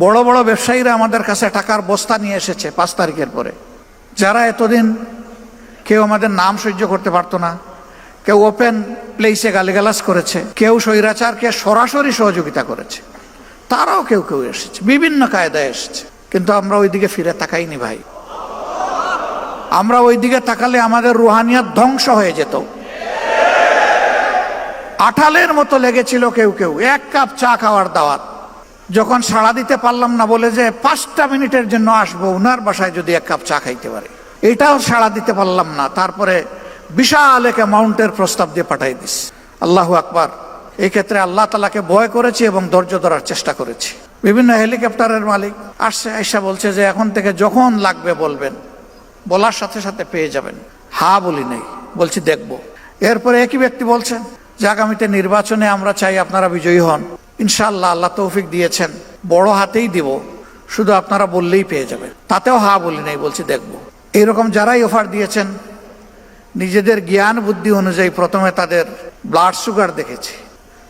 বড় বড় ব্যবসায়ীরা আমাদের কাছে টাকার বস্তা নিয়ে এসেছে 5 তারিখের পরে, যারা এতদিন কেউ আমাদের নাম সহ্য করতে পারতো না, কেউ ওপেন প্লেসে গালিগালাজ করেছে, কেউ স্বৈরাচারকে সরাসরি সহযোগিতা করেছে, তারাও কেউ কেউ এসেছে, বিভিন্ন কায়দায় এসেছে। কিন্তু আমরা ওইদিকে ফিরে তাকাইনি ভাই। আমরা ওইদিকে তাকালে আমাদের রুহানিয়াত ধ্বংস হয়ে যেত। আঠালের মতো লেগেছিল কেউ কেউ, 1 কাপ চা খাওয়ার দাওয়াত, যখন সাড়া দিতে পারলাম না বলে যে 5টা মিনিটের জন্য আসবো উনার বাসায় যদি 1 কাপ চা খাইতে পারে, এটাও সাড়া দিতে পারলাম না। তারপরে বিশাল এক অ্যামাউন্টের প্রস্তাব দিয়ে পাঠাই দিস। আল্লাহু আকবার। এই ক্ষেত্রে আল্লাহ তাআলাকে ভয় করেছি এবং ধৈর্য ধরার চেষ্টা করেছি। বিভিন্ন হেলিকপ্টারের মালিক আসছে, আয়সা বলছে যে এখন থেকে যখন লাগবে বলবেন, বলার সাথে সাথে পেয়ে যাবেন। হ্যাঁ বলি নেই, বলছি দেখব। এরপরে একই ব্যক্তি বলছেন যে আগামীতে নির্বাচনে আমরা চাই আপনারা বিজয়ী হন, ইনশাআল্লাহ আল্লাহ তৌফিক দিয়েছেন, বড় হাতেই দিব, শুধু আপনারা বললেই পেয়ে যাবেন। তাতেও হ্যাঁ বলি নেই, বলছি দেখব। এইরকম যারাই অফার দিয়েছেন, নিজেদের জ্ঞান বুদ্ধি অনুযায়ী প্রথমে তাদের ব্লাড সুগার দেখেছি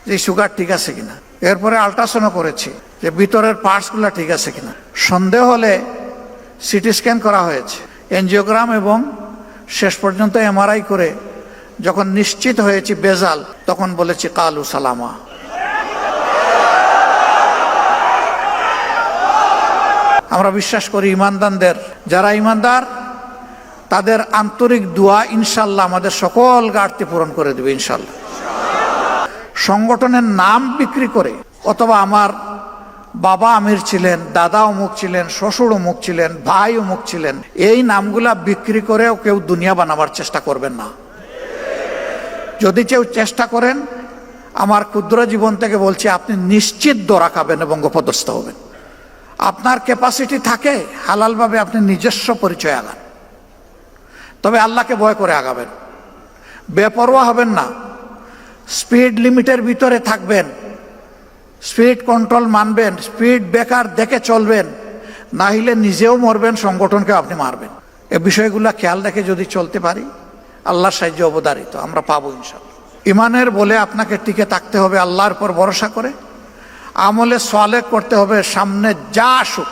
যে সুগার ঠিক আছে কিনা, এরপরে আল্ট্রাসাউন্ড করেছি যে ভিতরের পার্টসগুলো ঠিক আছে কিনা, সন্দেহ হলে সিটি স্ক্যান করা হয়েছে, এনজিওগ্রাম, এবং শেষ পর্যন্ত এমআরআই করে যখন নিশ্চিত হয়েছি বেজাল, তখন বলেছি কালু সালামা। আমরা বিশ্বাস করি ইমানদারদের, যারা ইমানদার তাদের আন্তরিক দোয়া ইনশাল্লাহ আমাদের সকল ঘাটতি পূরণ করে দেবে ইনশাল্লাহ। সংগঠনের নাম বিক্রি করে, অথবা আমার বাবা আমির ছিলেন, দাদা অমুক ছিলেন, শ্বশুর অমুক ছিলেন, ভাই অমুক ছিলেন, এই নামগুলা বিক্রি করেও কেউ দুনিয়া বানাবার চেষ্টা করবেন না। যদি কেউ চেষ্টা করেন, আমার ক্ষুদ্র জীবন থেকে বলছি, আপনি নিশ্চিত দরা খাবেন এবং অপদস্থ হবেন। আপনার ক্যাপাসিটি থাকে, হালালভাবে আপনি নিজস্ব পরিচয় আগান, তবে আল্লাহকে ভয় করে আগাবেন, বেপরোয়া হবেন না, স্পিড লিমিটের ভিতরে থাকবেন, স্পিড কন্ট্রোল মানবেন, স্পিড ব্রেকার দেখে চলবেন, না হলে নিজেও মরবেন, সংগঠনকে আপনি মারবেন। এই বিষয়গুলো খেয়াল রেখে যদি চলতে পারি, আল্লাহর সাহায্য অবধারিত আমরা পাবো ইনশাআল্লাহ। ইমানের বলে আপনাকে টিকে থাকতে হবে আল্লাহর উপর ভরসা করে, আমলে সালেহ করতে হবে, সামনে যা আসুক,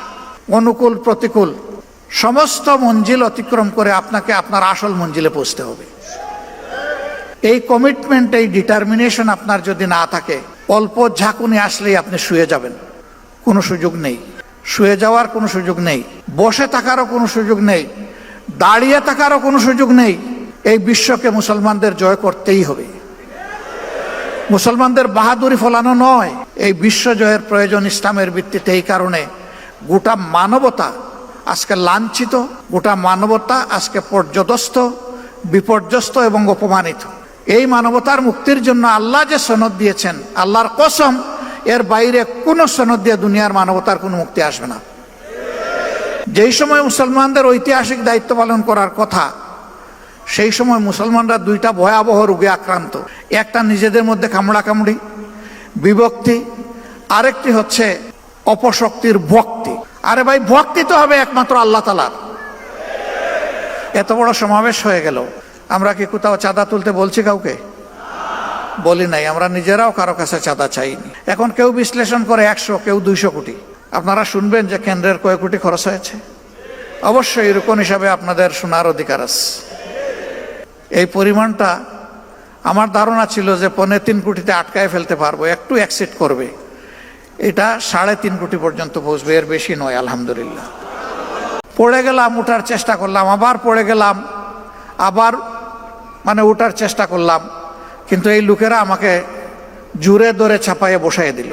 অনুকূল প্রতিকূল সমস্ত মঞ্জিল অতিক্রম করে আপনাকে আপনার আসল মঞ্জিলে পৌঁছতে হবে। এই কমিটমেন্ট, এই ডিটারমিনেশন আপনার যদি না থাকে, অল্প ঝাঁকুনি আসলেই আপনি শুয়ে যাবেন, কোনো সুযোগ নেই, শুয়ে যাওয়ার কোনো সুযোগ নেই, বসে থাকারও কোনো সুযোগ নেই, দাঁড়িয়ে থাকারও কোনো সুযোগ নেই। এই বিশ্বকে মুসলমানদের জয় করতেই হবে। মুসলমানদের বাহাদুরি ফলানো নয়, এই বিশ্ব জয়ের প্রয়োজন ইসলামের ভিত্তিতে। এই কারণে গোটা মানবতা আজকে লাঞ্ছিত, গোটা মানবতা আজকে পর্যদস্ত, বিপর্যস্ত এবং অপমানিত। এই মানবতার মুক্তির জন্য আল্লাহ যে সনদ দিয়েছেন, আল্লাহর কসম, এর বাইরে কোনো সনদ দিয়ে দুনিয়ার মানবতার কোনো মুক্তি আসবে না। যেই সময় মুসলমানদের ঐতিহাসিক দায়িত্ব পালন করার কথা, সেই সময় মুসলমানরা 2টা ভয়াবহ রোগে আক্রান্ত। একটা নিজেদের মধ্যে কামড়াকামড়ি, বিভক্তি, আরেকটি হচ্ছে অপশক্তির ভক্তি। আরে ভাই, ভক্তি তো হবে একমাত্র আল্লাহ তাআলার। এত বড় সমাবেশ হয়ে গেল, আমরা কি কোথাও চাঁদা তুলতে বলছি কাউকে? বলি নাই। আমরা নিজেরাও কারো কাছে চাঁদা চাইনি। এখন কেউ বিশ্লেষণ করে 100, কেউ 200 কোটি। আপনারা শুনবেন যে কেন্দ্রের কয় কোটি খরচ হয়েছে। অবশ্যই এরকম হিসাবে আপনাদের শোনার অধিকার আছে। এই পরিমাণটা আমার ধারণা ছিল যে 3.25 কোটিতে আটকায় ফেলতে পারবো, একটু অ্যাক্সিড করবে, এটা 3.5 কোটি পর্যন্ত পৌঁছবে, এর বেশি নয়। আলহামদুলিল্লাহ। পড়ে গেলাম, উঠার চেষ্টা করলাম, আবার পড়ে গেলাম, আবার উঠার চেষ্টা করলাম, কিন্তু এই লোকেরা আমাকে জুড়ে ধরে ছাপাইয়ে বসাইয়ে দিল।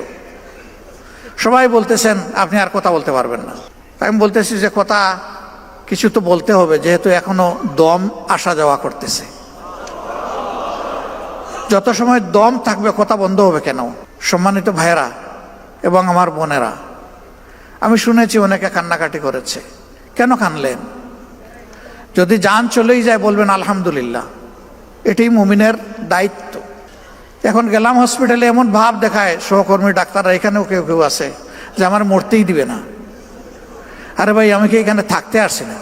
সবাই বলতেছেন আপনি আর কথা বলতে পারবেন না। আমি বলতেছি যে কথা কিছু তো বলতে হবে, যেহেতু এখনো দম আসা যাওয়া করতেছে। যত সময় দম থাকবে কথা বন্ধ হবে কেন? সম্মানিত ভাইয়েরা এবং আমার বোনেরা, আমি শুনেছি অনেকে কান্নাকাটি করেছে। কেন কানলেন? যদি জান চলেই যায় বলবেন আলহামদুলিল্লাহ, এটি মুমিনের দায়িত্ব। এখন গেলাম হসপিটালে, এমন ভাব দেখায় সহকর্মী ডাক্তাররা, এখানেও কেউ কেউ আছে, যে আমার মরতেই দিবে না। আরে ভাই, আমি কি এখানে থাকতে আসছি না?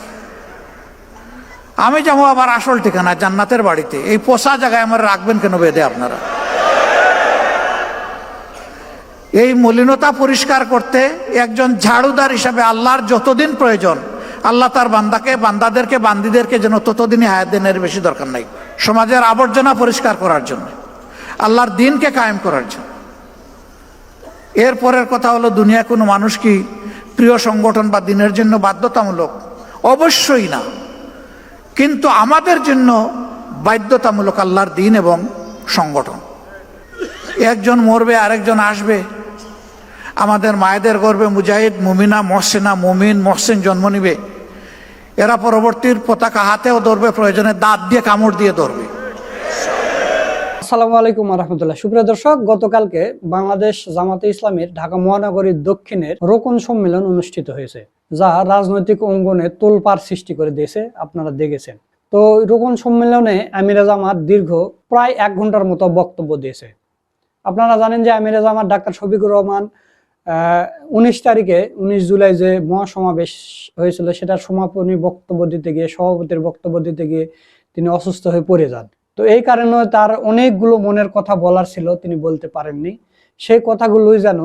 আমি যাবো আবার আসল ঠিকানা জান্নাতের বাড়িতে। এই পোষা জায়গায় আমার রাখবেন কেন বেঁধে আপনারা? এই মলিনতা পরিষ্কার করতে একজন ঝাড়ুদার হিসাবে আল্লাহর যতদিন প্রয়োজন, আল্লাহ তার বান্দাদেরকে বান্দিদেরকে যেন ততদিনই হায়াত দেন, এর বেশি দরকার নাই। সমাজের আবর্জনা পরিষ্কার করার জন্য, আল্লাহর দ্বীনকে কায়েম করার জন্য। এরপরের কথা হলো, দুনিয়া কোনো মানুষ কি প্রিয় সংগঠন বা দিনের জন্য বাধ্যতামূলক? অবশ্যই না, কিন্তু আমাদের জন্য বাধ্যতামূলক আল্লাহর দ্বীন এবং সংগঠন। একজন মরবে, আরেকজন আসবে। আমাদের মায়েদের গর্ভে মুজাহিদ, মুমিনা, মহসেনা, মুমিন, মহসেন জন্ম নিবে। এরা পরবর্তীর পতাকা হাতেও ধরবে, প্রয়োজনে দাঁত দিয়ে কামড় দিয়ে ধরবে। আসসালামু আলাইকুম রহমতুল্লাহ। সুপ্রিয় দর্শক, গতকালকে বাংলাদেশ জামাতে ইসলামীর ঢাকা মহানগরীর দক্ষিণের রোকন সম্মেলন অনুষ্ঠিত হয়েছে, যা রাজনৈতিক অঙ্গনে তোলপাড় সৃষ্টি করে দিয়েছে। আপনারা দেখেছেন তো, রোকন সম্মেলনে আমিরে জামাত দীর্ঘ প্রায় 1 ঘন্টার মতো বক্তব্য দিয়েছে। আপনারা জানেন যে আমিরে জামাত ডাক্তার শফিকুর রহমান 19 জুলাই যে মহাসমাবেশ হয়েছিল, সেটার সমাপনী বক্তব্য দিতে গিয়ে, সভাপতির বক্তব্য দিতে গিয়ে তিনি অসুস্থ হয়ে পড়ে যান। তো এই কারণে তার অনেকগুলো মনের কথা বলার ছিল, তিনি বলতে পারেননি। সেই কথাগুলোই যেন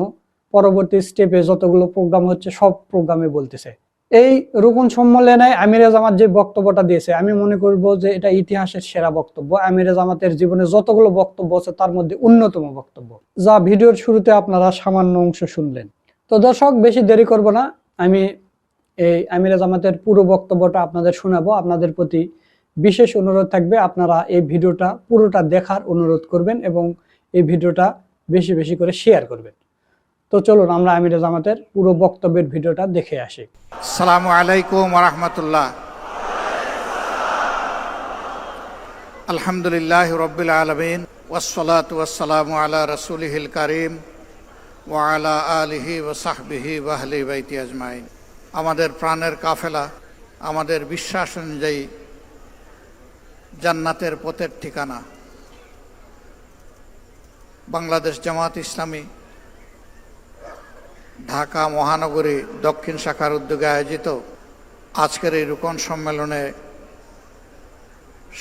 পরবর্তী স্টেপে যতগুলো প্রোগ্রাম হচ্ছে সব প্রোগ্রামে বলতেছে। এই রোকন সম্মেলনে আমিরে জামাত যে বক্তব্যটা দিয়েছে, আমি মনে করব যে এটা ইতিহাসের সেরা বক্তব্য। আমিরে জামাতের জীবনে যতগুলো বক্তব্য আছে তার মধ্যে অন্যতম বক্তব্য, যা ভিডিওর শুরুতে আপনারা সামান্য অংশ শুনলেন। তো দর্শক, বেশি দেরি করব না, আমি এই আমিরে জামাতের পুরো বক্তব্যটা আপনাদের শোনাবো। আপনাদের প্রতি বিশেষ অনুরোধ থাকবে, আপনারা এই ভিডিওটা পুরোটা দেখার অনুরোধ করবেন এবং এই ভিডিওটা বেশি বেশি করে শেয়ার করবেন। তো চলুন আমরা আমিরে জামাতের পুরো বক্তব্যের ভিডিওটা দেখে আসি। আসসালামু আলাইকুম ওয়া রাহমাতুল্লাহ। আলহামদুলিল্লাহি রাব্বিল আলামিন, ওয়াসসালাতু ওয়াসসালামু আলা রাসূলিহিল কারীম ওয়া আলা আলিহি ওয়া সাহবিহি ওয়া আহলি বাইতি আজমাইন। আমাদের প্রাণের কাফেলা, আমাদের বিশ্বাস অনুযায়ী জান্নাতের পথের ঠিকানা বাংলাদেশ জামাত ইসলামী ঢাকা মহানগরী দক্ষিণ শাখার উদ্যোগে আয়োজিত আজকের এই রোকন সম্মেলনে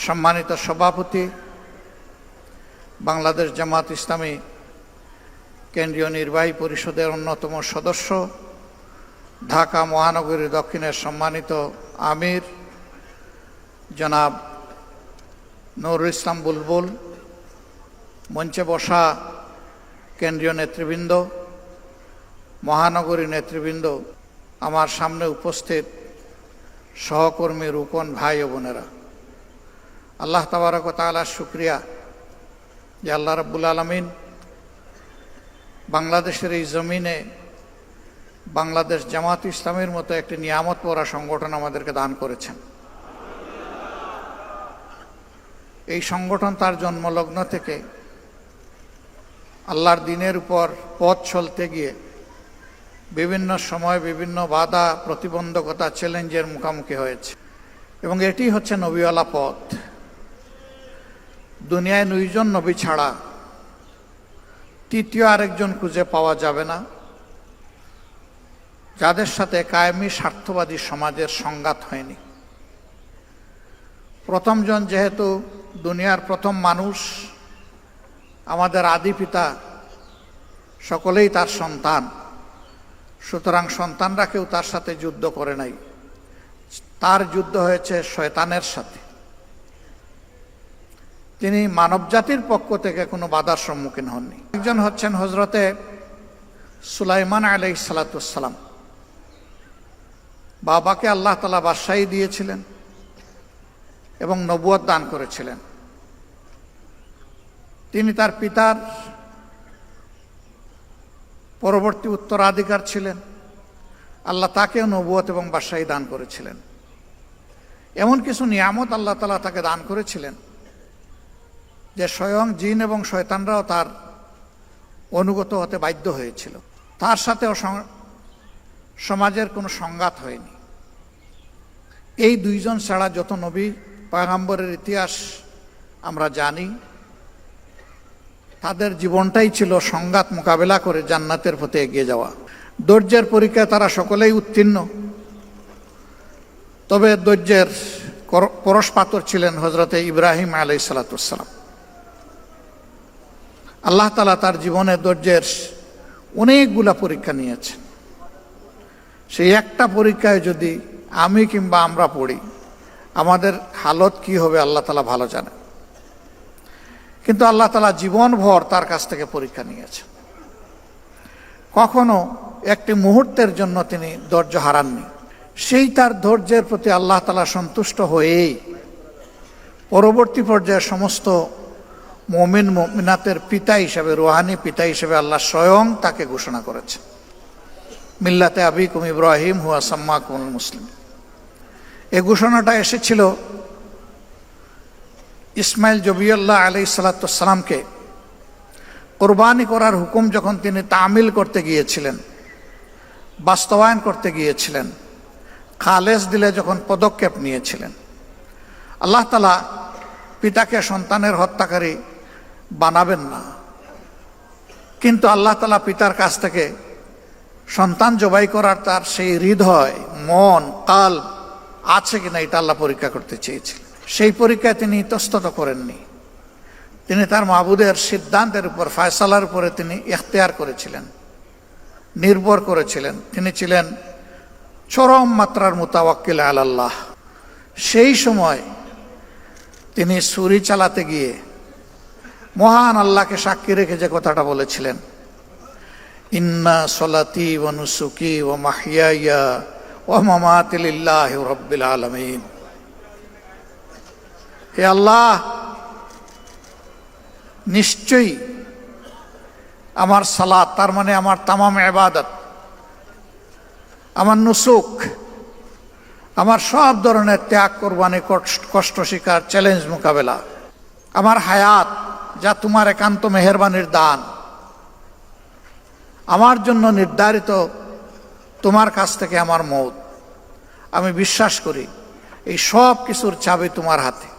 সম্মানিত সভাপতি, বাংলাদেশ জামাত ইসলামী কেন্দ্রীয় নির্বাহী পরিষদের অন্যতম সদস্য, ঢাকা মহানগরী দক্ষিণের সম্মানিত আমির জনাব নুরুল ইসলাম বুলবুল, মঞ্চে বসা কেন্দ্রীয় নেতৃবৃন্দ, মহানগরী নেতৃবৃন্দ, আমার সামনে উপস্থিত সহকর্মী রোকন ভাই ও বোনেরা, আল্লাহ তাবারক ওয়া তাআলার শুকরিয়া যে আল্লাহ রাব্বুল আলামিন বাংলাদেশের এই জমিনে বাংলাদেশ জামাত ইসলামের মতো একটি নিয়ামত পরা সংগঠন আমাদেরকে দান করেছেন। এই সংগঠন তার জন্মলগ্ন থেকে আল্লাহর দ্বীনের উপর পথ চলতে গিয়ে বিভিন্ন সময় বিভিন্ন বাধা, প্রতিবন্ধকতা, চ্যালেঞ্জের মুখোমুখি হয়েছে এবং এটি হচ্ছে নবীওয়ালা পথ। দুনিয়ায় 9 জন নবী ছাড়া তৃতীয় আরেকজন খুঁজে পাওয়া যাবে না যাদের সাথে কায়েমি স্বার্থবাদী সমাজের সংঘাত হয়নি। প্রথমজন যেহেতু দুনিয়ার প্রথম মানুষ, আমাদের আদি পিতা, সকলেই তার সন্তান, সুতরাং সন্তানরা কেউ তার সাথে যুদ্ধ করে নাই, তার যুদ্ধ হয়েছে শয়তানের সাথে। তিনি মানবজাতির পক্ষ থেকে কোনো বাধার সম্মুখীন হননি। একজন হচ্ছেন হজরতে সুলাইমান আলাইহিস সালাতু ওয়াস সালাম। বাবাকে আল্লাহ তাআলা বাদশাহী দিয়েছিলেন এবং নবুয়ত দান করেছিলেন। তিনি তার পিতার পরবর্তী উত্তরাধিকার ছিলেন। আল্লাহ তাকেও নবুয়ত এবং বাদশাহী দান করেছিলেন। এমন কিছু নিয়ামত আল্লাহ তাআলা তাকে দান করেছিলেন যে স্বয়ং জিন এবং শয়তানরাও তার অনুগত হতে বাধ্য হয়েছিল। তার সাথেও সমাজের কোনো সংঘাত হয়নি। এই 2 জন ছাড়া যত নবী পয়গম্বরের ইতিহাস আমরা জানি, তাদের জীবনটাই ছিল সংঘাত মোকাবেলা করে জান্নাতের পথে এগিয়ে যাওয়া। ধৈর্যের পরীক্ষায় তারা সকলেই উত্তীর্ণ, তবে ধৈর্যের পরশপাথর ছিলেন হজরতে ইব্রাহিম আলাইহিস সালাতু ওয়াস সালাম। আল্লাহ তাআলা তার জীবনে ধৈর্যের অনেকগুলা পরীক্ষা নিয়েছেন। সেই একটা পরীক্ষায় যদি আমি কিংবা আমরা পড়ি, আমাদের হালত কি হবে আল্লাহ তাআলা ভালো জানে। কিন্তু আল্লাহ তাআলা জীবনভর তার কাছ থেকে পরীক্ষা নিয়েছেন। কখনো একটি মুহূর্তের জন্য তিনি ধৈর্য হারাননি। সেই তার ধৈর্যের প্রতি আল্লাহ তাআলা সন্তুষ্ট হয়েই পরবর্তী পর্যায়ে সমস্ত মুমিন মুমিনাতের পিতা হিসেবে, রুহানি পিতা হিসেবে আল্লাহ স্বয়ং তাকে ঘোষণা করেছেন, মিল্লাতে আবিকুম ইব্রাহিম হুয়া সাম্মাকুমুল মুসলিম। এই ঘোষণাটা এসেছিল ইসমাইল জবিউল্লাহ আলাইহিস সালাতু ওয়াস সালামকে কোরবানি করার হুকুম যখন তিনি তামিল করতে গিয়েছিলেন, বাস্তবায়ন করতে গিয়েছিলেন, খালেস দিলে যখন পদক্ষেপ নিয়েছিলেন। আল্লাহ তাআলা পিতাকে সন্তানের হত্যাকারী বানাবেন না, কিন্তু আল্লাহ তাআলা পিতার কাছ থেকে সন্তান জবাই করার তার সেই হৃদয়, মন, কাল্ব আছে কিনা এটা আল্লাহ পরীক্ষা করতে চেয়েছিলেন। সেই পরীক্ষায় তিনি ইতস্তত করেননি। তিনি তার মাবুদের সিদ্ধান্তের উপর, ফয়সালার উপরে তিনি ইখতিয়ার করেছিলেন, নির্ভর করেছিলেন। তিনি ছিলেন চরম মাত্রার মুতাওয়াক্কিল আলাল্লাহ। সেই সময় তিনি ছুরি চালাতে গিয়ে মহান আল্লাহকে সাক্ষী রেখে যে কথাটা বলেছিলেন, ইন্না সলাতি ওয়া নুসুকি ওয়া মাহইয়ায়া ওয়া মামাতি লিল্লাহি রাব্বিল আলামিন। হে আল্লাহ, নিশ্চয়ই আমার সালাত, তার মানে আমার তামাম ইবাদত, আমার নুসুক, আমার সব ধরনের ত্যাগ, কোরবানি, কষ্ট স্বীকার, চ্যালেঞ্জ মোকাবেলা, আমার হায়াত যা তোমার একান্ত মেহেরবানির দান, আমার জন্য নির্ধারিত তোমার কাছ থেকে আমার মওত, আমি বিশ্বাস করি এই সব কিছুর চাবি তোমার হাতে।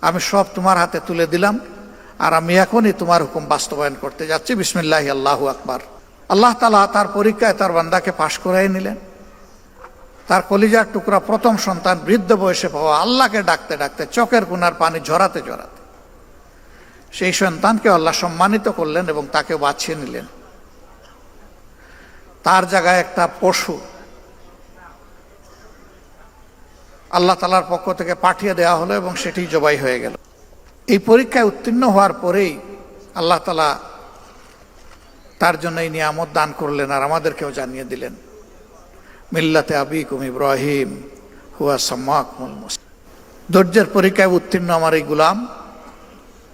আমি সব তোমার হাতে তুলে দিলাম, আর আমি এখনই তোমার হুকুম বাস্তবায়ন করতে যাচ্ছি। বিসমিল্লাহি আল্লাহু আকবার। আল্লাহ তাআলা তার পরীক্ষায় তার বান্দাকে পাশ করাই নিলেন। তার কলিজার টুকরা প্রথম সন্তান বৃদ্ধ বয়সে পাওয়া আল্লাহকে ডাকতে ডাকতে, চোখের কোণার পানি ঝরাতে ঝরাতে সেই সন্তানকে আল্লাহ সম্মানিত করলেন এবং তাকে বাছিয়ে নিলেন। তার জায়গায় একটা পশু আল্লাহ তাআলার পক্ষ থেকে পাঠিয়ে দেওয়া হলো এবং সেটি জবাই হয়ে গেল। এই পরীক্ষায় উত্তীর্ণ হওয়ার পরেই আল্লাহ তাআলা তার জন্য এই নিয়ামত দান করলেন, আর আমাদেরকেও জানিয়ে দিলেন, মিল্লাতে আবিকুম ইব্রাহিম হুয়া সাম্মাকুমুল মুসলিম। ধৈর্যের পরীক্ষায় উত্তীর্ণ আমার এই গোলাম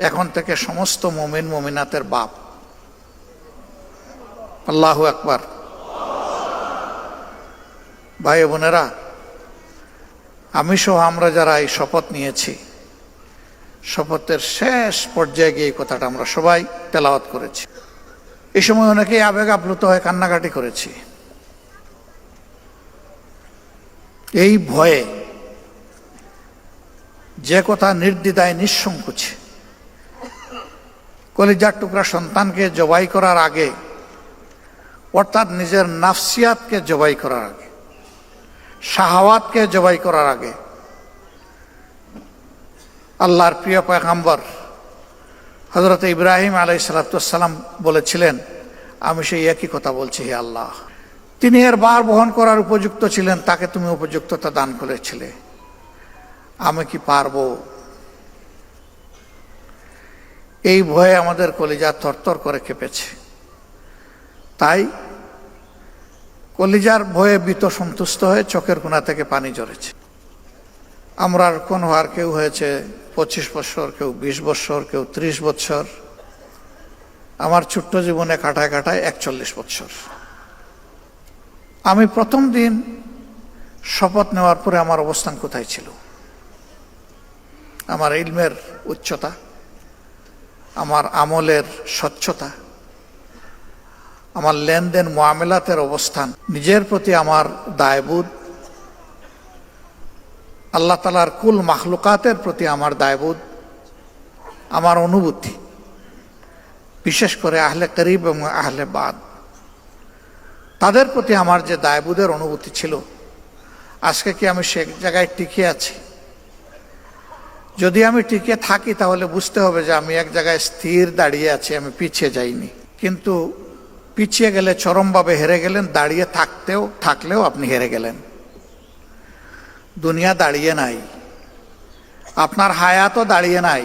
এখন থেকে সমস্ত মুমিন মুমিনাতের বাপ। আল্লাহু আকবার। ভাই বোনেরা, আমি সহ আমরা যারা এই শপথ নিয়েছি, শপথের শেষ পর্যায়ে গিয়ে এই কথাটা আমরা সবাই তেলাওয়াত করেছি। এই সময় অনেকেই আবেগ আপ্লুত হয়ে কান্নাকাটি করেছি। এই ভয়ে যে কথা নির্দ্বিধায় নিঃসংকোচে কলিজার টুকরা সন্তানকে জবাই করার আগে, অর্থাৎ নিজের নাফসিয়াতকে জবাই করার আগে, শাহাওয়াতকে জবাই করার আগে, আল্লাহর প্রিয় পয়গম্বর হযরত ইব্রাহিম আলাইহিস সালাম বলেছিলেন, আমি সেই একই কথা বলছি, হে আল্লাহ, তিনি এর ভার বহন করার উপযুক্ত ছিলেন, তাকে তুমি উপযুক্ততা দান করেছিলে, আমি কি পারবো? এই ভয়ে আমাদের কলিজা থরথর করে কেঁপেছে। তাই কলিজার ভয়ে ভীত সন্তুষ্ট হয়ে চোখের কোণা থেকে পানি ঝরেছে। আমরা কোন হওয়ার কেউ হয়েছে 25 বছর, কেউ 20 বছর, কেউ 30 বছর। আমার ছোট্ট জীবনে কাটায় কাটায় 41 বছর। আমি প্রথম দিন শপথ নেওয়ার পরে আমার অবস্থান কোথায় ছিল? আমার ইলমের উচ্চতা, আমার আমলের স্বচ্ছতা, আমার লেনদেন মুআমেলাতের অবস্থান, নিজের প্রতি আমার দায়বোধ, আল্লাহ তাআলার কুল মাখলুকাতের প্রতি আমার দায়বোধ, আমার অনুভূতি, বিশেষ করে আহলে করিব এবং আহলে বাদ, তাদের প্রতি আমার যে দায়বোধের অনুভূতি ছিল, আজকে কি আমি সে জায়গায় টিকে আছি? যদি আমি টিকে থাকি তাহলে বুঝতে হবে যে আমি এক জায়গায় স্থির দাঁড়িয়ে আছি, আমি পিছিয়ে যাইনি। কিন্তু পিছিয়ে গেলে চরমভাবে হেরে গেলেন, দাঁড়িয়ে থাকলেও আপনি হেরে গেলেন। দুনিয়া দাঁড়িয়ে নাই, আপনার হায়াতও দাঁড়িয়ে নাই।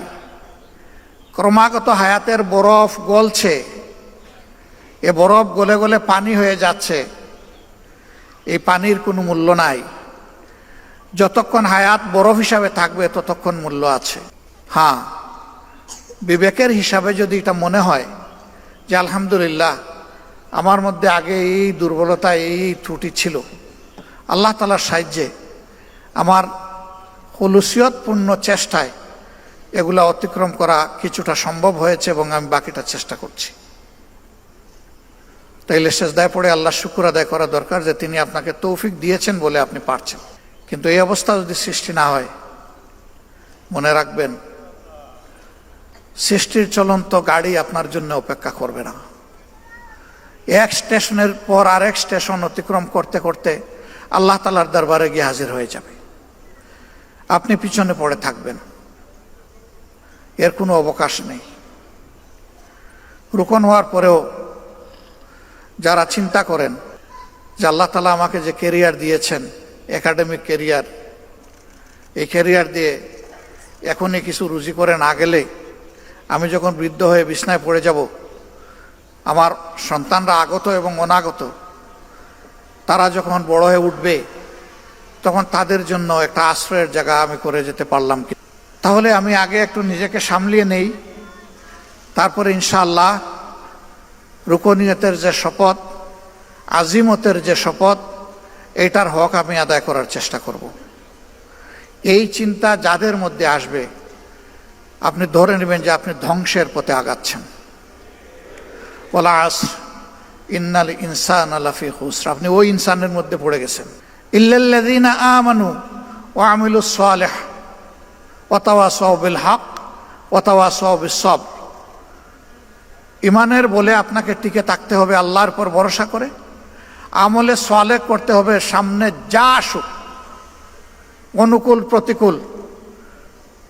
ক্রমাগত হায়াতের বরফ গলছে, এ বরফ গলে গলে পানি হয়ে যাচ্ছে। এই পানির কোনো মূল্য নাই। যতক্ষণ হায়াত বরফ হিসাবে থাকবে ততক্ষণ মূল্য আছে। হ্যাঁ, বিবেকের হিসাবে যদি এটা মনে হয় যে আলহামদুলিল্লাহ আমার মধ্যে আগে এই দুর্বলতা, এই ত্রুটি ছিল, আল্লাহ তাআলার সাহায্যে আমার হুলুসিয়তপূর্ণ চেষ্টায় এগুলা অতিক্রম করা কিছুটা সম্ভব হয়েছে এবং আমি বাকিটা চেষ্টা করছি, তাইলে সেজদায় পড়ে আল্লাহর শুকর আদায় করা দরকার যে তিনি আপনাকে তৌফিক দিয়েছেন বলে আপনি পারছেন। কিন্তু এই অবস্থা যদি সৃষ্টি না হয়, মনে রাখবেন সৃষ্টির চলন্ত গাড়ি আপনার জন্য অপেক্ষা করবে না। এক স্টেশনের পর আরেক স্টেশন অতিক্রম করতে করতে আল্লাহ তাআলার দরবারে গিয়ে হাজির হয়ে যাবে, আপনি পিছনে পড়ে থাকবেন, এর কোনো অবকাশ নেই। রুকন হওয়ার পরেও যারা চিন্তা করেন যে আল্লাহ তাআলা আমাকে যে ক্যারিয়ার দিয়েছেন, একাডেমিক ক্যারিয়ার, এই ক্যারিয়ার দিয়ে এখনই কিছু রুজি করে না গেলে আমি যখন বৃদ্ধ হয়ে বিছনায় পড়ে যাব, আমার সন্তানরা আগত এবং অনাগত তারা যখন বড় হয়ে উঠবে, তখন তাদের জন্য একটা আশ্রয়ের জায়গা আমি করে যেতে পারলাম কি? তাহলে আমি আগে একটু নিজেকে সামলিয়ে নেই, তারপরে ইনশাআল্লাহ রুকনিয়তের যে শপথ, আজিমতের যে শপথ, এইটার হক আমি আদায় করার চেষ্টা করব। এই চিন্তা যাদের মধ্যে আসবে, আপনি ধরে নেবেন যে আপনি ধ্বংসের পথে আগাচ্ছেন। ওয়াল আসর ইন্নাল ইনসানা লাফি খুসর, আপনি ওই ইনসানের মধ্যে পড়ে গেছেন। ইল্লাল্লাযীনা আমানু ওয়া আমিলুস সালিহ ওয়া তাওয়াসাউ বিল হক ওয়া তাওয়াসাউ বিস সবর। ইমানের বলে আপনাকে টিকে থাকতে হবে আল্লাহর উপর ভরসা করে, আমলে সালেহ করতে হবে, সামনে যা আসুক, অনুকূল প্রতিকূল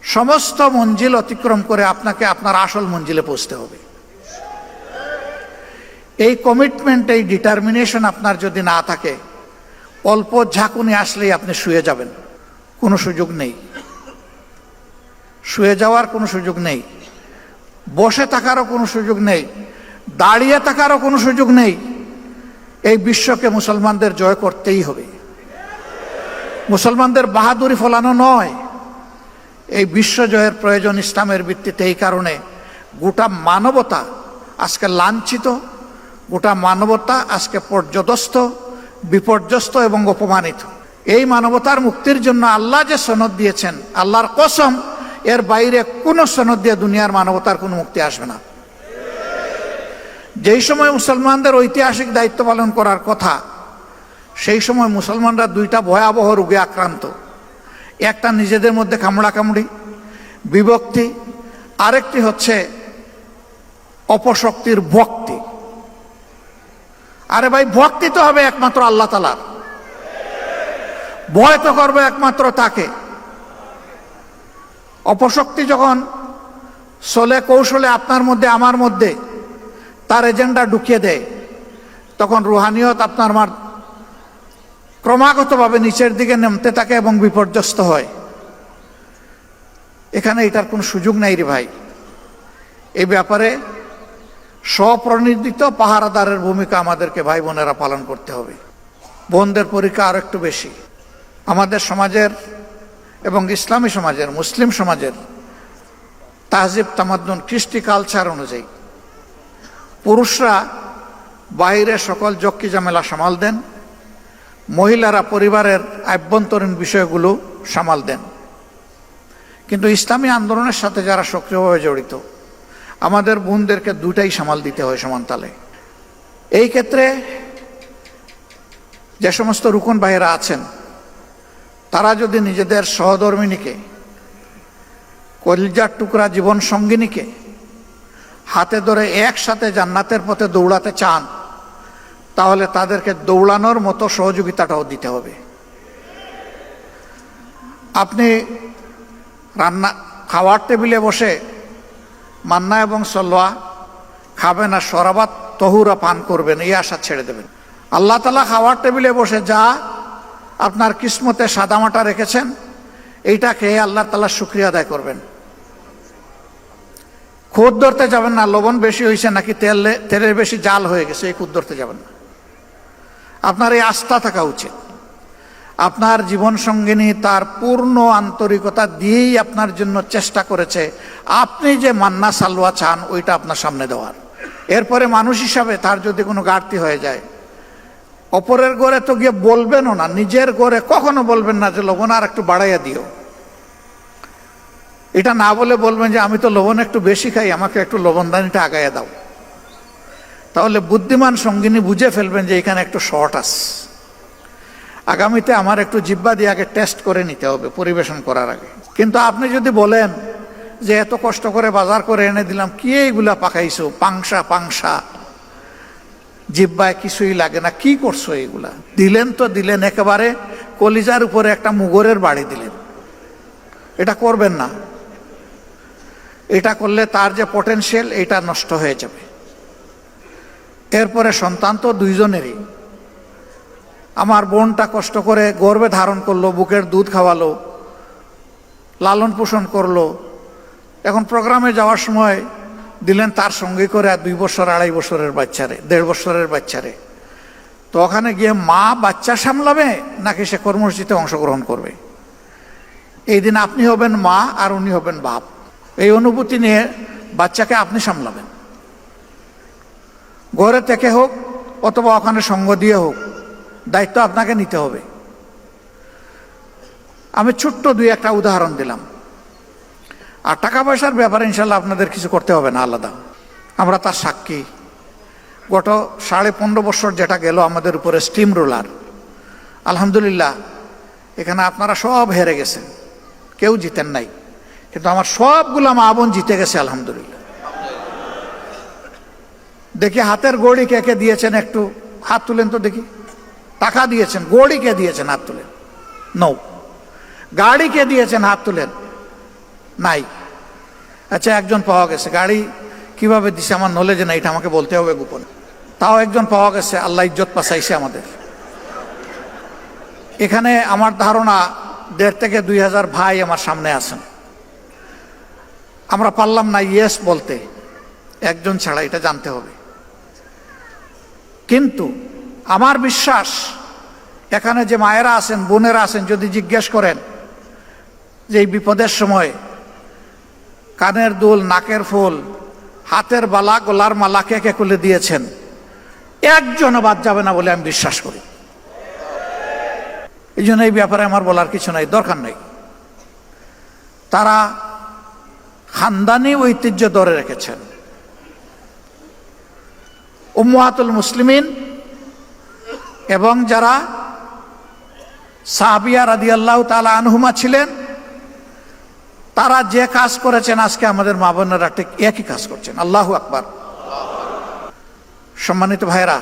সমস্ত মঞ্জিল অতিক্রম করে আপনাকে আপনার আসল মঞ্জিলে পৌঁছতে হবে। এই কমিটমেন্ট, এই ডিটারমিনেশন আপনার যদি না থাকে, অল্প ঝাঁকুনি আসলেই আপনি শুয়ে যাবেন, কোনো সুযোগ নেই, শুয়ে যাওয়ার কোনো সুযোগ নেই, বসে থাকারও কোনো সুযোগ নেই, দাঁড়িয়ে থাকারও কোনো সুযোগ নেই। এই বিশ্বকে মুসলমানদের জয় করতেই হবে। মুসলমানদের বাহাদুরি ফলানো নয়, এই বিশ্ব জয়ের প্রয়োজন ইসলামের ভিত্তিতে। এই কারণে গোটা মানবতা আজকে লাঞ্ছিত, গোটা মানবতা আজকে পর্যদস্ত, বিপর্যস্ত এবং অপমানিত। এই মানবতার মুক্তির জন্য আল্লাহ যে সনদ দিয়েছেন, আল্লাহর কসম, এর বাইরে কোনো সনদ দিয়ে দুনিয়ার মানবতার কোনো মুক্তি আসবে না। যেই সময় মুসলমানদের ঐতিহাসিক দায়িত্ব পালন করার কথা, সেই সময় মুসলমানরা দুইটা ভয়াবহ রোগে আক্রান্ত। একটা নিজেদের মধ্যে কামড়াকামড়ি, বিভক্তি, আরেকটি হচ্ছে অপশক্তির ভক্তি। আরে ভাই, ভক্তি তো হবে একমাত্র আল্লাহ তাআলার, ভয় তো করবে একমাত্র তাকে। অপশক্তি যখন চলে কৌশলে আপনার মধ্যে আমার মধ্যে তার এজেন্ডা ঢুকিয়ে দেয়, তখন রুহানিয়ত আপনার আমার ক্রমাগতভাবে নিচের দিকে নামতে থাকে এবং বিপর্যস্ত হয়। এখানে এটার কোনো সুযোগ নাই রে ভাই। এই ব্যাপারে স্বপ্রণোদিত পাহারাদারের ভূমিকা আমাদেরকে ভাই বোনেরা পালন করতে হবে। বোনদের পরীক্ষা আর একটু বেশি। আমাদের সমাজের এবং ইসলামী সমাজের, মুসলিম সমাজের তাহজিব তামাদ্দুন, কৃষ্টি কালচার অনুযায়ী পুরুষরা বাইরে সকল জক্কি ঝামেলা সামাল দেন, মহিলারা পরিবারের আভ্যন্তরীণ বিষয়গুলো সামাল দেন। কিন্তু ইসলামী আন্দোলনের সাথে যারা সক্রিয়ভাবে জড়িত, আমাদের বোনদেরকে দুটাই সামাল দিতে হয় সমান তালে। এই ক্ষেত্রে যে সমস্ত রুকন ভাইয়েরা আছেন, তারা যদি নিজেদের সহধর্মিণীকে, কলিজার টুকরা জীবন সঙ্গিনীকে হাতে ধরে একসাথে জান্নাতের পথে দৌড়াতে চান, তাহলে তাদেরকে দৌড়ানোর মতো সহযোগিতাটাও দিতে হবে। আপনি খাওয়ার টেবিলে বসে মান্না এবং সলোয়া খাবেন আর শরাবাত তহুরা পান করবেন, এই আশা ছেড়ে দেবেন। আল্লাহ তাআলা খাওয়ার টেবিলে বসে যা আপনার কিসমতে সাদামাটা রেখেছেন, এইটা খেয়ে আল্লাহ তাআলার শুকরিয়া আদায় করবেন। খুদ ধরতে যাবেন না, লবণ বেশি হয়েছে নাকি তেলের বেশি জাল হয়ে গেছে, এই খুদ ধরতে যাবেন না। আপনার এই আস্থা থাকা উচিত। আপনার জীবন সঙ্গিনী তার পূর্ণ আন্তরিকতা দিয়েই আপনার জন্য চেষ্টা করেছে, আপনি যে মান্না সালওয়া চান ওইটা আপনার সামনে দেওয়ার। এরপরে মানুষ হিসাবে তার যদি কোনো ঘাটতি হয়ে যায়, অপরের ঘরে তো গিয়ে বলবেনও না, নিজের ঘরে কখনো বলবেন না যে লবণ আর একটু বাড়াইয়া দিও। এটা না বলে বলবেন যে আমি তো লবণ একটু বেশি খাই, আমাকে একটু লবণদানিটা আগাইয়া দাও। তাহলে বুদ্ধিমান সঙ্গিনী বুঝে ফেলবেন যে এখানে একটু শর্ট আছে, আগামীতে আমার একটু জিহ্বা দিয়ে আগে টেস্ট করে নিতে হবে পরিবেশন করার আগে। কিন্তু আপনি যদি বলেন যে এত কষ্ট করে বাজার করে এনে দিলাম, কি এইগুলা পাকাইছো, পাংশা, জিহ্বায় কিছুই লাগে না, কি করছো এইগুলা, দিলেন তো দিলেন, একেবারে কলিজার উপরে একটা মুগরের বাড়ি দিলেন। এটা করবেন না। এটা করলে তার যে পটেনশিয়াল এটা নষ্ট হয়ে যাবে। এরপরে সন্তান তো দুইজনেরই। আমার বোনটা কষ্ট করে গর্ভে ধারণ করলো, বুকের দুধ খাওয়ালো, লালন পোষণ করলো, এখন প্রোগ্রামে যাওয়ার সময় দিলেন তার সঙ্গে করে 2 বছর 2.5 বছরের বাচ্চারে, 1.5 বছরের বাচ্চারে। তো ওখানে গিয়ে মা বাচ্চা সামলাবে নাকি সে কর্মসূচিতে অংশগ্রহণ করবে? এই দিন আপনি হবেন মা আর উনি হবেন বাপ। এই অনুভূতি নিয়ে বাচ্চাকে আপনি সামলাবেন, ঘরে থেকে হোক অথবা ওখানে সঙ্গ দিয়ে হোক, দায়িত্ব আপনাকে নিতে হবে। আমি ছোট্ট 2-1টা উদাহরণ দিলাম। আর টাকা পয়সার ব্যাপারে ইনশাল্লাহ আপনাদের কিছু করতে হবে না, আলাদা, আমরা তার সাক্ষী। গত 15.5 বছর যেটা গেল আমাদের উপরে স্টিম রোলার, আলহামদুলিল্লাহ এখানে আপনারা সব হেরে গেছেন, কেউ জিতেন নাই, কিন্তু আমার সবগুলা মা বোন জিতে গেছে আলহামদুলিল্লাহ। দেখি হাতের গড়ি কে কে দিয়েছেন, একটু হাত তুলেন তো দেখি। টাকা দিয়েছেন, গড়ি কে দিয়েছেন, হাত তুলেন। নৌ। গাড়ি কে দিয়েছেন, হাত তুলেন। নাই। আচ্ছা, একজন পাওয়া গেছে। গাড়ি কিভাবে দিছে আমার নলেজে না, এটা আমাকে বলতে হবে গোপন। তাও একজন পাওয়া গেছে, আল্লাহ ইজ্জত পাচাইছে আমাদের। এখানে আমার ধারণা 1.5 থেকে 2,000 ভাই আমার সামনে আছেন। আমরা পারলাম না ইয়েস বলতে, একজন ছাড়া, এটা জানতে হবে। কিন্তু আমার বিশ্বাস এখানে যে মায়েরা আছেন, বোনেরা আছেন, যদি জিজ্ঞেস করেন যে এই বিপদের সময় কানের দুল, নাকের ফুল, হাতের বালা, গলার মালা কে কে খুলে দিয়েছেন, একজনও বাদ যাবে না বলে আমি বিশ্বাস করি। এই জন্য এই ব্যাপারে আমার বলার কিছু নাই, দরকার নেই। তারা খানদানি ঐতিহ্য ধরে রেখেছেন। উম্মাহাতুল মুসলিমিন এবং যারা সাহাবিয়া রাদিয়াল্লাহু তাআলা আনহুমা ছিলেন, তারা যে কাজ করেছেন আজকে আমাদের মা বোনেরা ঠিক একই কাজ করছেন। আল্লাহু আকবার। সম্মানিত ভাইরা,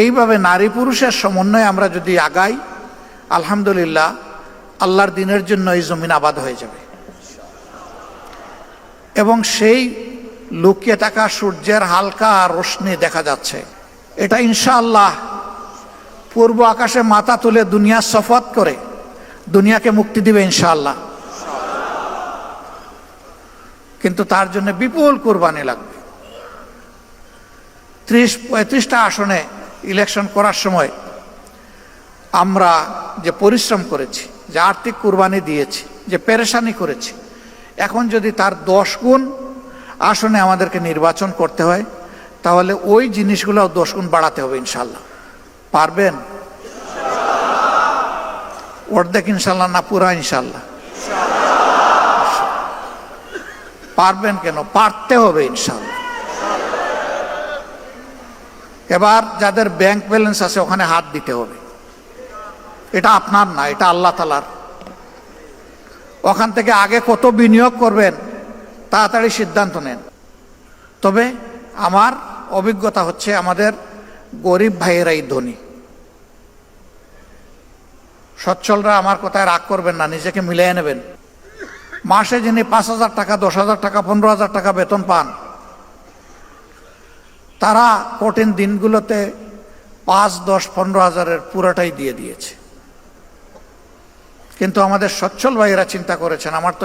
এইভাবে নারী পুরুষের সমন্বয়ে আমরা যদি আগাই, আলহামদুলিল্লাহ আল্লাহর দিনের জন্য এই জমিন আবাদ হয়ে যাবে। এবং সেই লুকিয়ে থাকা সূর্যের হালকা রোশনি দেখা যাচ্ছে, এটা ইনশাআল্লাহ পূর্ব আকাশে মাথা তুলে দুনিয়া শপথ করে দুনিয়াকে মুক্তি দিবে ইনশাআল্লাহ। কিন্তু তার জন্য বিপুল কুরবানি লাগবে। 30-35টা আসনে ইলেকশন করার সময় আমরা যে পরিশ্রম করেছি, যে আর্থিক কুরবানি দিয়েছি, যে পেরেশানি করেছি, এখন যদি তার 10 গুণ আসনে আমাদেরকে নির্বাচন করতে হয়, তাহলে ওই জিনিসগুলো 10 গুণ বাড়াতে হবে ইনশাল্লাহ। পারবেন? অর্ধেক ইনশাল্লাহ না, পুরা ইনশাল্লাহ? পারবেন কেন? পারতে হবে ইনশাল্লাহ। এবার যাদের ব্যাংক ব্যালেন্স আছে ওখানে হাত দিতে হবে। এটা আপনার না, এটা আল্লাহ তাআলার। ওখান থেকে আগে কত বিনিয়োগ করবেন তাড়াতাড়ি সিদ্ধান্ত নেন। তবে আমার অভিজ্ঞতা হচ্ছে আমাদের গরিব ভাইয়েরাই ধনী। সচ্ছলরা আমার কথায় রাগ করবেন না, নিজেকে মিলিয়ে নেবেন। মাসে যিনি 5,000 টাকা, 10,000 টাকা, 15,000 টাকা বেতন পান, তারা কঠিন দিনগুলোতে 5, 10, 15 হাজারের পুরোটাই দিয়ে দিয়েছে। কিন্তু আমাদের সচ্ছল ভাইয়েরা চিন্তা করেছেন, আমার তো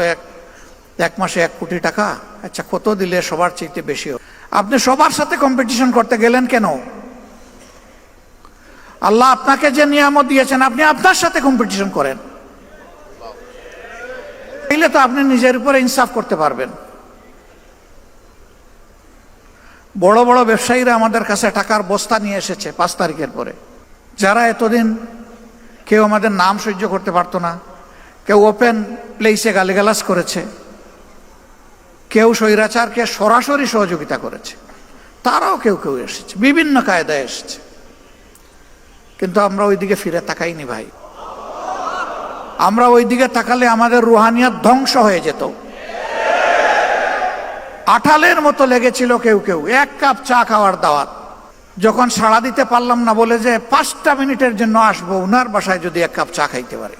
এক মাসে 1 কোটি টাকা, আচ্ছা কত দিলে সবার চাইতে বেশি হবে? আপনি সবার সাথে কম্পিটিশন করতে গেলেন কেন? আল্লাহ আপনাকে যে নিয়ামত দিয়েছেন, আপনি আপনার সাথে কম্পিটিশন করেন। তাইলে তো আপনি নিজের উপরে ইনসাফ করতে পারবেন। বড় বড় ব্যবসায়ীরা আমাদের কাছে টাকার বস্তা নিয়ে এসেছে 5 তারিখের পরে, যারা এতদিন কেউ আমাদের নাম সহ্য করতে পারতো না, কেউ ওপেন প্লেসে গালিগালাজ করেছে, কেউ স্বৈরাচারকে সরাসরি সহযোগিতা করেছে, তারাও কেউ কেউ এসেছে, বিভিন্ন কায়দায় এসেছে। কিন্তু আমরা ওইদিকে ফিরে তাকাইনি ভাই। আমরা ওইদিকে তাকালে আমাদের রুহানিয়াত ধ্বংস হয়ে যেত। আঠালের মতো লেগেছিল কেউ কেউ 1 কাপ চা খাওয়ার দাওয়াত, যখন সাড়া দিতে পারলাম না বলে যে 5টা মিনিটের জন্য আসবো উনার বাসায় যদি 1 কাপ চা খাইতে পারে,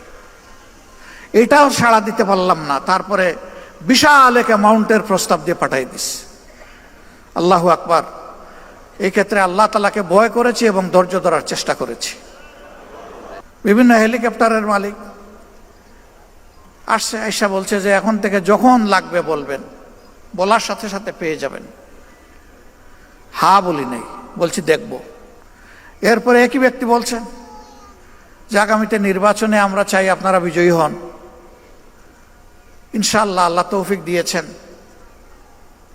এটাও সাড়া দিতে পারলাম না। তারপরে বিশাল এক অ্যামাউন্টের প্রস্তাব দিয়ে পাঠাই দিস। আল্লাহু আকবার। এই ক্ষেত্রে আল্লাহ তাআলাকে ভয় করেছি এবং ধৈর্য ধরার চেষ্টা করেছি। বিভিন্ন হেলিকপ্টারের মালিক আসছে, আয়সা বলছে যে এখন থেকে যখন লাগবে বলবেন, বলার সাথে সাথে পেয়ে যাবেন। হা বলি নাই, বলছি দেখব। এরপরে একই ব্যক্তি বলছেন যে আগামীতে নির্বাচনে আমরা চাই আপনারা বিজয়ী হন, ইনশাআল্লাহ আল্লাহ তৌফিক দিয়েছেন,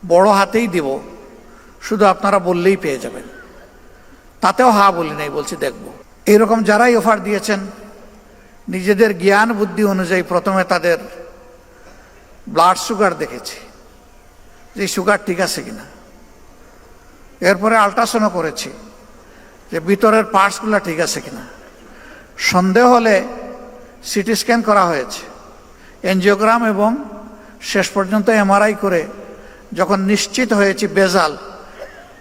বড় হাতেই দিব, শুধু আপনারা বললেই পেয়ে যাবেন। তাতেও হা বলি নাই, বলছি দেখব। এইরকম যারাই অফার দিয়েছেন, নিজেদের জ্ঞান বুদ্ধি অনুযায়ী প্রথমে তাদের ব্লাড সুগার দেখেছি যে সুগার ঠিক আছে কিনা, এরপরে আল্ট্রাসাউন্ড করেছি যে ভিতরের পার্টসগুলো ঠিক আছে কিনা, সন্দেহ হলে সিটি স্ক্যান করা হয়েছে, এনজিওগ্রাম, এবং শেষ পর্যন্ত এমআরআই করে যখন নিশ্চিত হয়েছি বেজাল,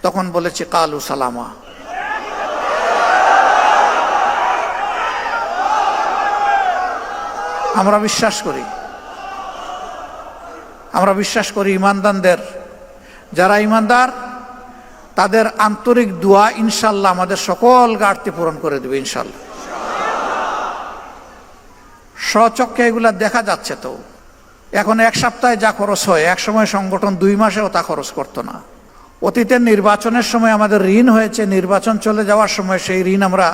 তখন বলেছি কালু সালামা। আমরা বিশ্বাস করি ইমানদারদের, যারা ইমানদার তাদের আন্তরিক দোয়া ইনশাল্লাহ আমাদের সকল ঘাটতি পূরণ করে দেবে ইনশাল্লাহ। স্বচক্ষে এগুলা দেখা যাচ্ছে। তো এখন 1 সপ্তাহে যা খরচ হয়, এক সময় সংগঠন 2 মাসেও তা খরচ করতো না। অতীতের নির্বাচনের সময় আমাদের ঋণ হয়েছে, নির্বাচন চলে যাওয়ার সময় সেই ঋণ আমরা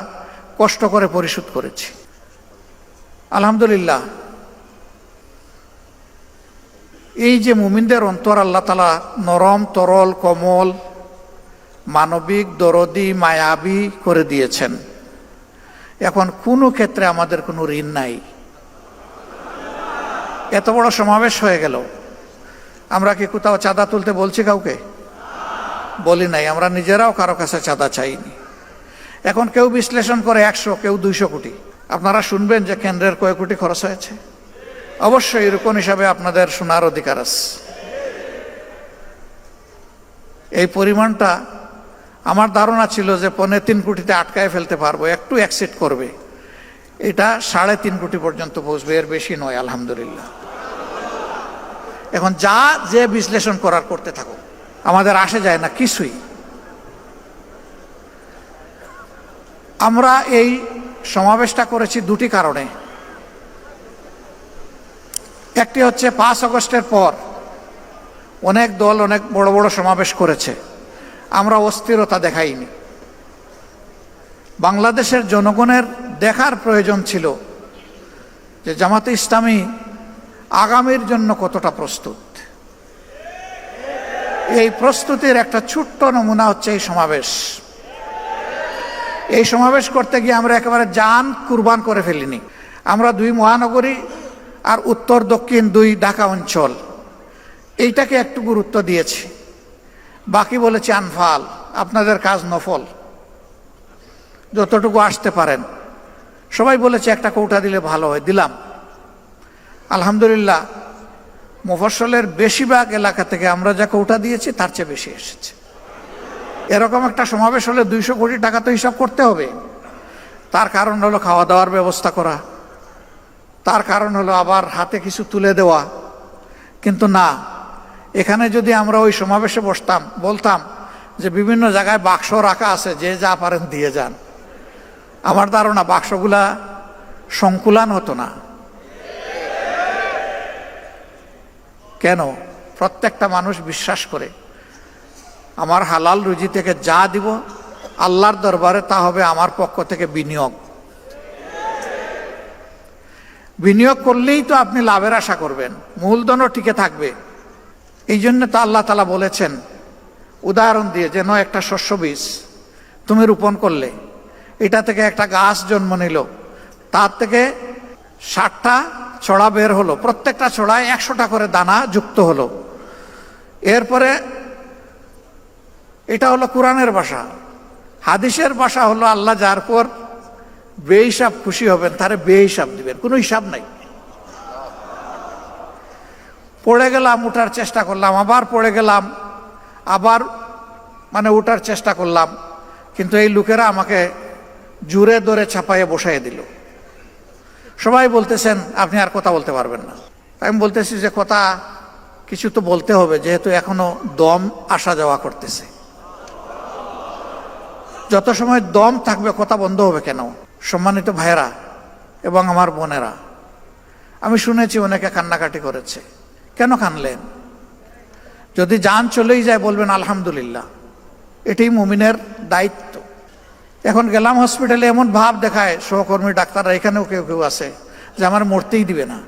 কষ্ট করে পরিশোধ করেছি। আলহামদুলিল্লাহ। এই যে মুমিনদের অন্তর আল্লাহ তাআলা নরম, তরল, কোমল, মানবিক, দরদি, মায়াবী করে দিয়েছেন, এখন কোনো ক্ষেত্রে আমাদের কোনো ঋণ নাই। এত বড় সমাবেশ হয়ে গেল, আমরা কি কোথাও চাঁদা তুলতে বলছি কাউকে? বলি নাই। আমরা নিজেরাও কারো কাছে চাঁদা চাইনি। এখন কেউ বিশ্লেষণ করে 100, কেউ 200 কোটি। আপনারা শুনবেন যে কেন্দ্রের কয় কোটি খরচ হয়েছে। অবশ্যই এরকম হিসাবে আপনাদের শোনার অধিকার আছে। এই পরিমাণটা আমার ধারণা ছিল যে 3.25 কোটিতে আটকায় ফেলতে পারবো, একটু অ্যাকসেপ্ট করবে। এটা 3.5 কোটি পর্যন্ত পৌঁছবে, এর বেশি নয়। আলহামদুলিল্লাহ। এখন যে বিশ্লেষণ করার করতে থাকো, আমাদের আসে যায় না কিছুই। আমরা এই সমাবেশটা করেছি 2টি কারণে। একটি হচ্ছে 5 আগস্টের পর অনেক দল অনেক বড় বড় সমাবেশ করেছে, আমরা অস্থিরতা দেখাইনি। বাংলাদেশের জনগণের দেখার প্রয়োজন ছিল যে জামাতে ইসলামী আগামীর জন্য কতটা প্রস্তুত। এই প্রস্তুতির একটা ছোট্ট নমুনা হচ্ছে এই সমাবেশ। এই সমাবেশ করতে গিয়ে আমরা একেবারে জান কুরবান করে ফেলিনি। আমরা 2 মহানগরী আর উত্তর দক্ষিণ 2 ঢাকা অঞ্চল, এইটাকে একটু গুরুত্ব দিয়েছি। বাকি বলেছি আনফাল, আপনাদের কাজ নফল, যতটুকু আসতে পারেন। সবাই বলেছে একটা কৌটা দিলে ভালো হয়, দিলাম। আলহামদুলিল্লাহ, মুফস্সলের বেশিরভাগ এলাকা থেকে আমরা যা কৌটা দিয়েছি তার চেয়ে বেশি এসেছে। এরকম একটা সমাবেশ হলে 200 কোটি টাকা তো হিসাব করতে হবে। তার কারণ হলো খাওয়া দাওয়ার ব্যবস্থা করা, তার কারণ হলো আবার হাতে কিছু তুলে দেওয়া। কিন্তু না, এখানে যদি আমরা ওই সমাবেশে বলতাম যে বিভিন্ন জায়গায় বাক্স রাখা আছে, যে যা পারেন দিয়ে যান। আমার ধারণা বাক্সগুলা সংকুলান হতো না। কেন? প্রত্যেকটা মানুষ বিশ্বাস করে আমার হালাল রুজি থেকে যা দিব আল্লাহর দরবারে তা হবে আমার পক্ষ থেকে বিনিয়োগ। বিনিয়োগ করলেই তো আপনি লাভের আশা করবেন, মূলধনও টিকে থাকবে। এই জন্য তো আল্লাহ তাআলা বলেছেন উদাহরণ দিয়ে, যেন একটা শস্য বীজ তুমি রোপণ করলে, এটা থেকে একটা গাছ জন্ম নিল, তার থেকে 60টা ছড়া বের হলো, প্রত্যেকটা ছড়ায় 100টা করে দানা যুক্ত হলো। এরপরে এটা হলো কোরআনের ভাষা। হাদিসের ভাষা হলো আল্লাহ যার পর বেহিসাব খুশি হবেন তারে বেহিসাব দিবেন, কোনো হিসাব নাই। পড়ে গেলাম, উঠার চেষ্টা করলাম, আবার পড়ে গেলাম, আবার উঠার চেষ্টা করলাম, কিন্তু এই লোকেরা আমাকে জুড়ে ধরে ছাপাইয়ে বসাইয়ে দিল। সবাই বলতেছেন আপনি আর কথা বলতে পারবেন না। আমি বলতেছি যে কথা কিছু তো বলতে হবে, যেহেতু এখনো দম আসা যাওয়া করতেছে। যত সময় দম থাকবে কথা বন্ধ হবে কেন? সম্মানিত ভাইয়েরা এবং আমার বোনেরা, আমি শুনেছি অনেকে কান্নাকাটি করেছে। কেন কানলেন? যদি জান চলেই যায় বলবেন আলহামদুলিল্লাহ, এটাই মুমিনের দায়িত্ব। এখন গেলাম হসপিটালে, এমন ভাব দেখায় সহকর্মী ডাক্তাররা, এখানেও কেউ কেউ আছে, যে আমার মরতেই দিবে না।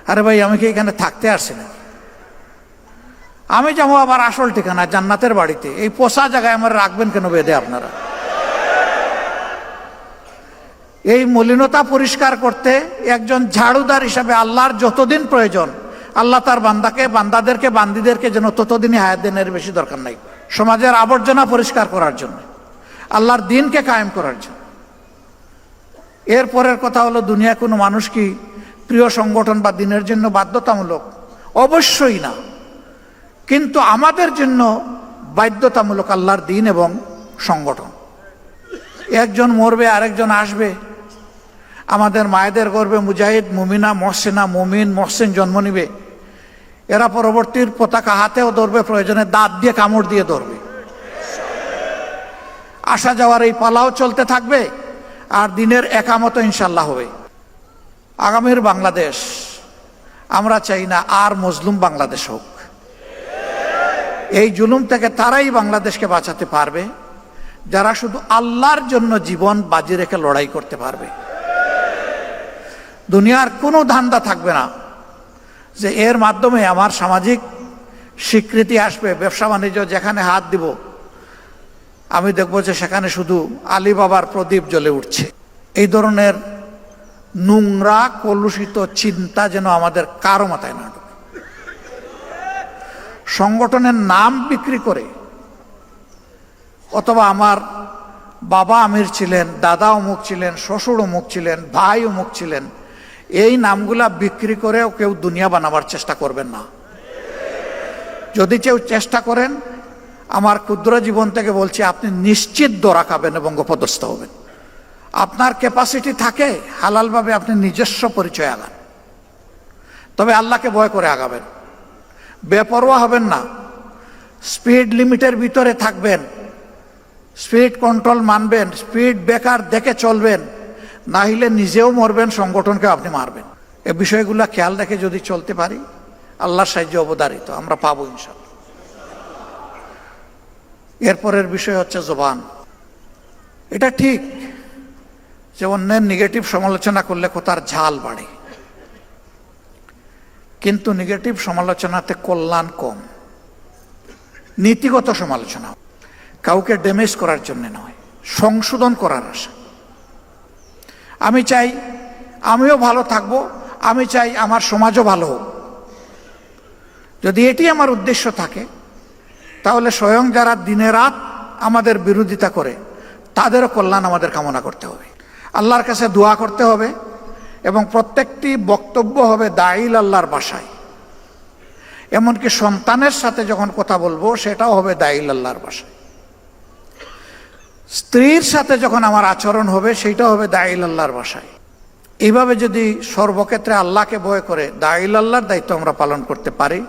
আরে ভাই, আমি কি এখানে থাকতে আসছি না? আমি যাবো আবার আসল ঠিকানা জান্নাতের বাড়িতে, এই পোষা জায়গায় আমার রাখবেন কেন বেঁধে আপনারা? এই মলিনতা পরিষ্কার করতে একজন ঝাড়ুদার হিসাবে আল্লাহর যতদিন প্রয়োজন, আল্লাহ তার বান্দাদেরকে বান্দিদেরকে যেন ততদিনই হায়াত দেন, এর বেশি দরকার নাই। সমাজের আবর্জনা পরিষ্কার করার জন্য, আল্লাহর দিনকে কায়েম করার জন্য। এরপরের কথা হলো, দুনিয়া কোনো মানুষ কি প্রিয় সংগঠন বা দিনের জন্য বাধ্যতামূলক? অবশ্যই না, কিন্তু আমাদের জন্য বাধ্যতামূলক আল্লাহর দিন এবং সংগঠন। একজন মরবে, আরেকজন আসবে। আমাদের মায়েদের গর্ভে মুজাহিদ, মুমিনা, মহসিনা, মুমিন, মহসিন জন্ম নিবে। এরা পরবর্তীর পতাকা হাতেও ধরবে, প্রয়োজনে দাঁত দিয়ে কামড় দিয়ে ধরবে। আসা যাওয়ার এই পালাও চলতে থাকবে, আর দিনের একামত ইনশাল্লাহ হবে। আগামীর বাংলাদেশ আমরা চাই না আর মজলুম বাংলাদেশ হোক। এই জুলুম থেকে তারাই বাংলাদেশকে বাঁচাতে পারবে যারা শুধু আল্লাহর জন্য জীবন বাজি রেখে লড়াই করতে পারবে। দুনিয়ার কোনো ধান্দা থাকবে না যে এর মাধ্যমে আমার সামাজিক স্বীকৃতি আসবে। ব্যবসা বাণিজ্য যেখানে হাত দিব, আমি দেখব যে সেখানে শুধু আলী বাবার প্রদীপ জ্বলে উঠছে। এই ধরনের নোংরা কলুষিত চিন্তা যেন আমাদের কারো মাথায় না ঢোকে। সংগঠনের নাম বিক্রি করে, অথবা আমার বাবা আমির ছিলেন, দাদা অমুক ছিলেন, শ্বশুর অমুক ছিলেন, ভাই অমুক ছিলেন, এই নামগুলা বিক্রি করেও কেউ দুনিয়া বানাবার চেষ্টা করবেন না। যদি কেউ চেষ্টা করেন, আমার ক্ষুদ্র জীবন থেকে বলছি, আপনি নিশ্চিত দরা খাবেন এবং অপদস্থ হবেন। আপনার ক্যাপাসিটি থাকে, হালালভাবে আপনি নিজস্ব পরিচয় আগান, তবে আল্লাহকে ভয় করে আগাবেন। বেপরোয়া হবেন না, স্পিড লিমিটের ভিতরে থাকবেন, স্পিড কন্ট্রোল মানবেন, স্পিড ব্রেকার দেখে চলবেন, না হলে নিজেও মরবেন, সংগঠনকে আপনি মারবেন। এই বিষয়গুলো খেয়াল রেখে যদি চলতে পারি, আল্লাহর সাহায্য অবধারিত আমরা পাবো ইনশাআল্লাহ। এরপরের বিষয় হচ্ছে জবান। এটা ঠিক যে অন্যের নেগেটিভ সমালোচনা করলে কথার ঝাল বাড়ে, কিন্তু নেগেটিভ সমালোচনাতে কল্যাণ কম। নীতিগত সমালোচনা, কাউকে ড্যামেজ করার জন্য নয়, সংশোধন করার আশা। আমি চাই আমিও ভালো থাকবো, আমি চাই আমার সমাজও ভালো হোক। যদি এটি আমার উদ্দেশ্য থাকে, তাহলে স্বয়ং যারা দিনে রাত আমাদের বিরোধিতা করে তাদেরও কল্যাণ আমাদের কামনা করতে হবে, আল্লাহর কাছে দোয়া করতে হবে, এবং প্রত্যেকটি বক্তব্য হবে দাইল আল্লাহর ভাষায়। এমনকি সন্তানের সাথে যখন কথা বলবো সেটাও হবে দাইল আল্লাহর ভাষায়। স্ত্রীর সাথে যখন আমার আচরণ হবে সেইটাও হবে দাইল আল্লাহর ভাষায়। এইভাবে যদি সর্বক্ষেত্রে আল্লাহকে ভয় করে দাইল আল্লাহর দায়িত্ব আমরা পালন করতে পারি,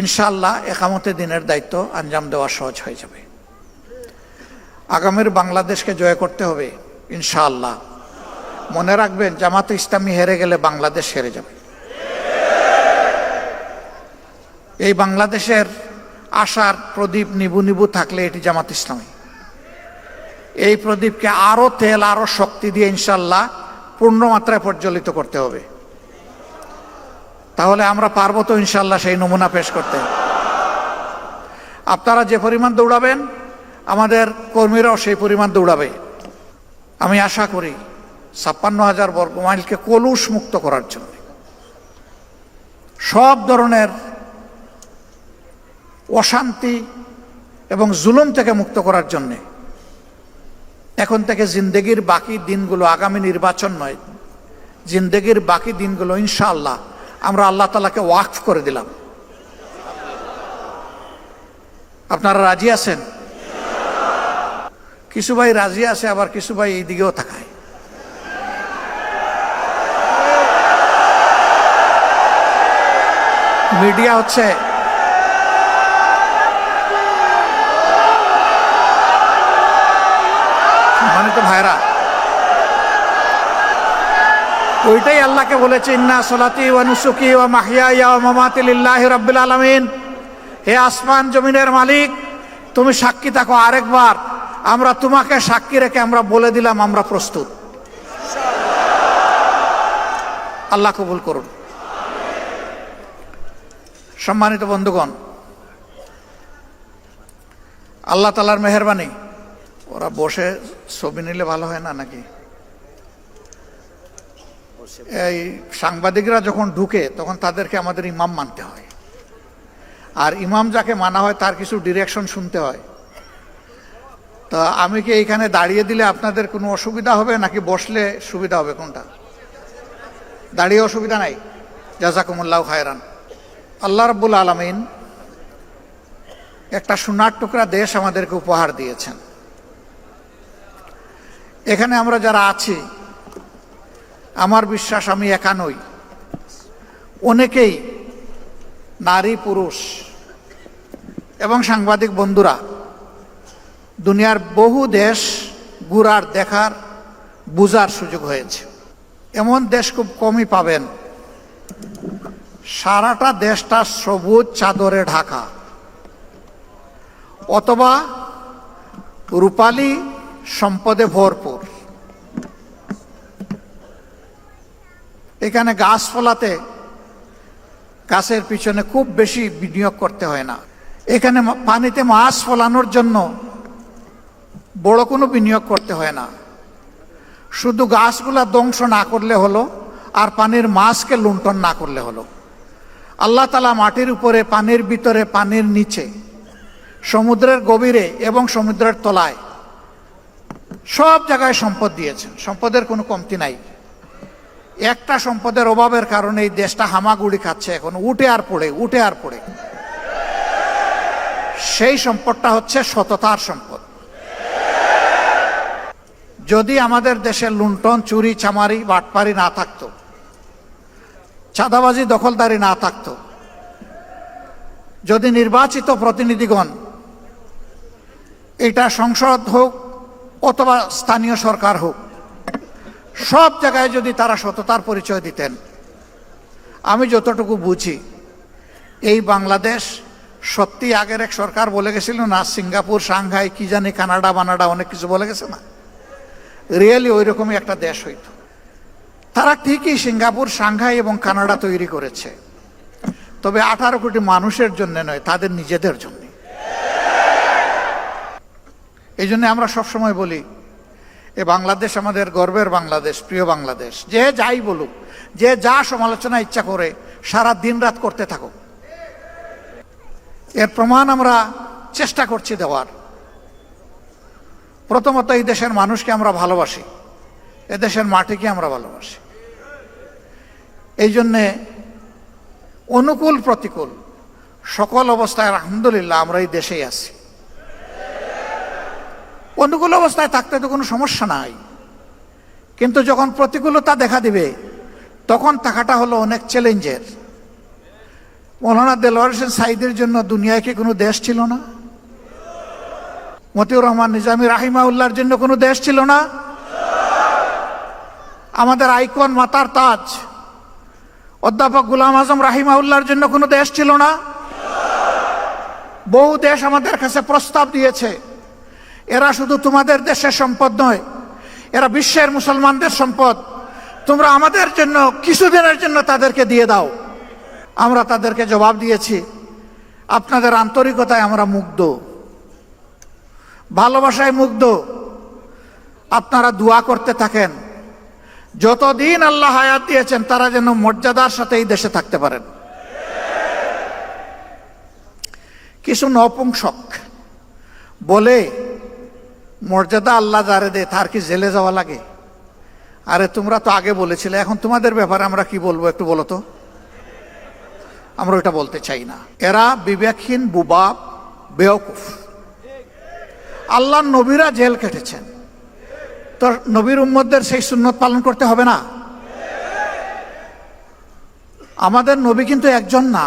ইনশাআল্লাহ একামতে দিনের দায়িত্ব আঞ্জাম দেওয়া সহজ হয়ে যাবে। আগামীর বাংলাদেশকে জয় করতে হবে ইনশাআল্লাহ। মনে রাখবেন, জামাতে ইসলামী হেরে গেলে বাংলাদেশ হেরে যাবে। এই বাংলাদেশের আশার প্রদীপ নিবু নিবু থাকলে এটি জামাত ইসলামী। এই প্রদীপকে আরো তেল, আরো শক্তি দিয়ে ইনশাআল্লাহ পূর্ণ মাত্রায় প্রজ্বলিত করতে হবে। তাহলে আমরা পারবো তো ইনশাআল্লাহ সেই নমুনা পেশ করতে। আপনারা যে পরিমাণ দৌড়াবেন, আমাদের কর্মীরাও সেই পরিমাণ দৌড়াবে। আমি আশা করি ৫৬,০০০ বর্গ মাইলকে কলুষ মুক্ত করার জন্য, সব ধরনের অশান্তি এবং জুলুম থেকে মুক্ত করার জন্যে এখন থেকে জিন্দেগির বাকি দিনগুলো, আগামী নির্বাচন নয়, জিন্দেগির বাকি দিনগুলো ইনশাআল্লাহ আমরা আল্লাহ তাআলাকে ওয়াকফ করে দিলাম। আপনারা রাজি আছেন? কিছু ভাই রাজি আছে, আবার কিছু ভাই এই দিকেও তাকায়। মিডিয়া হচ্ছে সম্মানিত ভাইরা, ওইটাই আল্লাহকে বলেছে, ইন্না সলাতি ওয়া নুসুকি ওয়া মাহইয়ায়া ওয়া মামাতি লিল্লাহি রাব্বিল আলামিন। হে আসমান জমিনের মালিক, তুমি সাক্ষী থাকো। আরেকবার আমরা তোমাকে সাক্ষী রেখে আমরা বলে দিলাম আমরা প্রস্তুত। আল্লাহ কবুল করুন। সম্মানিত বন্ধুগণ, আল্লাহ তাআলার মেহেরবানি। ওরা বসে ছবি নিলে ভালো হয় না নাকি? এই সাংবাদিকরা যখন ঢুকে তখন তাদেরকে আমাদের ইমাম মানতে হয়, আর ইমাম যাকে মানা হয় তার কিছু ডিরেকশন শুনতে হয়। তা আমি কি এইখানে দাঁড়িয়ে দিলে আপনাদের কোনো অসুবিধা হবে নাকি বসলে সুবিধা হবে? কোনটা? দাঁড়িয়ে অসুবিধা নাই। জাযাকুমুল্লাহু খায়রান। আল্লাহ রাব্বুল আলামিন একটা সোনার টুকরা দেশ আমাদেরকে উপহার দিয়েছেন। এখানে আমরা যারা আছি, আমার বিশ্বাস আমি একা নই, অনেকেই নারী, পুরুষ এবং সাংবাদিক বন্ধুরা দুনিয়ার বহু দেশ ঘুরার, দেখার, বুঝার সুযোগ হয়েছে। এমন দেশ খুব কমই পাবেন সারাটা দেশটা সবুজ চাদরে ঢাকা, অথবা রূপালী সম্পদে ভরপুর। এখানে গাছ ফলাতে, গাছের পিছনে খুব বেশি বিনিয়োগ করতে হয় না। এখানে পানিতে মাছ ফলানোর জন্য বড় কোনো বিনিয়োগ করতে হয় না। শুধু গাছগুলা ধ্বংস না করলে হলো, আর পানির মাছকে লুণ্ঠন না করলে হলো। আল্লাহ তাআলা মাটির উপরে, পানির ভিতরে, পানির নিচে, সমুদ্রের গভীরে এবং সমুদ্রের তলায় সব জায়গায় সম্পদ দিয়েছেন। সম্পদের কোনো কমতি নাই। একটা সম্পদের অভাবের কারণে এই দেশটা হামাগুড়ি খাচ্ছে, এখন উঠে আর পড়ে, উঠে আর পড়ে। সেই সম্পদটা হচ্ছে সততার সম্পদ। যদি আমাদের দেশে লুণ্ঠন, চুরি, চামারি, বাটপারি না থাকতো, চাঁদাবাজি, দখলদারি না থাকতো, যদি নির্বাচিত প্রতিনিধিগণ, এটা সংসদ হোক অথবা স্থানীয় সরকার হোক, সব জায়গায় যদি তারা সততার পরিচয় দিতেন, আমি যতটুকু বুঝি এই বাংলাদেশ সত্যি আগের এক সরকার বলে গেছিল না, সিঙ্গাপুর, সাংহাই, কি জানি, কানাডা বানাডা অনেক কিছু বলে গেছে না, রিয়েলি ওই রকমই একটা দেশ হইতো। তারা ঠিকই সিঙ্গাপুর, সাংহাই এবং কানাডা তৈরি করেছে, তবে 18 কোটি মানুষের জন্য নয়, তাদের নিজেদের জন্য। এই জন্য আমরা সবসময় বলি, এ বাংলাদেশ আমাদের গর্বের বাংলাদেশ, প্রিয় বাংলাদেশ। যে যাই বলুক, যে যা সমালোচনা ইচ্ছা করে, সারা দিন রাত করতে থাকো, এর প্রমাণ আমরা চেষ্টা করছি দেওয়ার। প্রথমত এই দেশের মানুষকে আমরা ভালোবাসি, এ দেশের মাটিকে আমরা ভালোবাসি। এই জন্যে অনুকূল প্রতিকূল সকল অবস্থায় আলহামদুলিল্লাহ আমরা এই দেশেই আছি। অনুকূল অবস্থায় থাকতে তো কোনো সমস্যা নাই, কিন্তু যখন প্রতিকূলতা দেখা দিবে তখন থাকাটা হলো অনেক চ্যালেঞ্জের। মৌলানা দেলোয়ার হোসেন সাঈদীর জন্য দুনিয়ায় কি কোনো দেশ ছিল না? মতিউর রহমান নিজামী রাহিমাহুল্লাহর জন্য কোনো দেশ ছিল না? আমাদের আইকন মাতার তাজ অধ্যাপক গোলাম আজম রাহিমাহুল্লাহর জন্য কোনো দেশ ছিল না? বহু দেশ আমাদের কাছে প্রস্তাব দিয়েছে, এরা শুধু তোমাদের দেশের সম্পদ নয়, এরা বিশ্বের মুসলমানদের সম্পদ, তোমরা আমাদের জন্য কিছুদিনের জন্য তাদেরকে দিয়ে দাও। আমরা তাদেরকে জবাব দিয়েছি, আপনাদের আন্তরিকতায় আমরা মুগ্ধ, ভালোবাসায় মুগ্ধ। আপনারা দোয়া করতে থাকেন, যতদিন আল্লাহ হায়াত দিয়েছেন তারা যেন মর্যাদার সাথে এই দেশে থাকতে পারেন। কিছু নপুংসক বলে মর্যাদা আল্লাহ যারে দেয় তার কি জেলে যাওয়া লাগে? আরে তোমরা তো আগে বলেছিলে, এখন তোমাদের ব্যাপারে আমরা কি বলবো একটু বলো তো। আমরা ওইটা বলতে চাই না। এরা বিবেকহীন, বুবা, বেওকুফ। আল্লাহর নবীরা জেল কেটেছেন, তো নবীর উম্মতদের সেই সুন্নত পালন করতে হবে না? আমাদের নবী কিন্তু একজন না,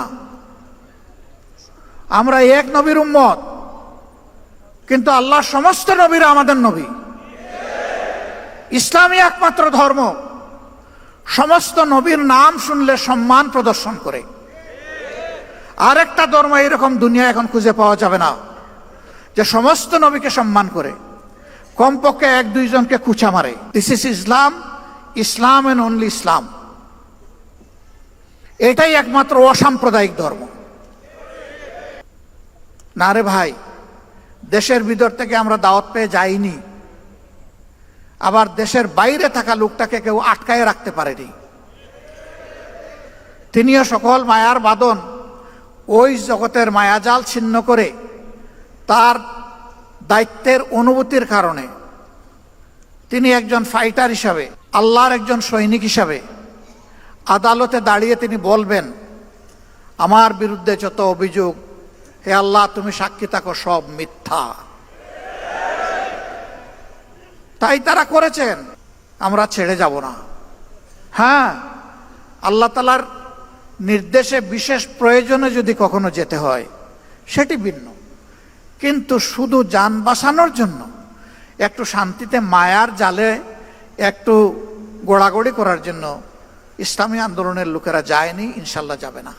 আমরা এক নবীর উম্মত, কিন্তু আল্লাহর সমস্ত নবীরা আমাদের নবী। ইসলামই একমাত্র ধর্ম সমস্ত নবীর নাম শুনলে সম্মান প্রদর্শন করে। আরেকটা ধর্ম এরকম দুনিয়া এখন খুঁজে পাওয়া যাবে না যে সমস্ত নবীকে সম্মান করে, কমপক্ষে এক দুইজনকে কুচা মারে। This is Islam, Islam and only Islam. এটাই একমাত্র অসাম্প্রদায়িক ধর্ম। না রে ভাই, দেশের ভিতর থেকে আমরা দাওয়াত পেয়ে যাইনি, আবার দেশের বাইরে থাকা লোকটাকে কেউ আটকায় রাখতে পারেনি। তিনিও সকল মায়ার বাঁধন ওই জগতের মায়াজাল ছিন্ন করে তার দায়িত্বের অনুভূতির কারণে তিনি একজন ফাইটার হিসাবে, আল্লাহর একজন সৈনিক হিসাবে আদালতে দাঁড়িয়ে তিনি বলবেন, আমার বিরুদ্ধে যত অভিযোগ, হে আল্লাহ তুমি সাক্ষী থাকো, সব মিথ্যা। তাই তারা করেছেন, আমরা ছেড়ে যাব না। হ্যাঁ, আল্লাহ তাআলার নির্দেশে বিশেষ প্রয়োজনে যদি কখনো যেতে হয় সেটি ভিন্ন, কিন্তু শুধু যান বাঁচানোর জন্য একটু শান্তিতে মায়ার জালে একটু গোড়াগড়ি করার জন্য ইসলামী আন্দোলনের লোকেরা যায়নি, ইনশাল্লাহ যাবে না।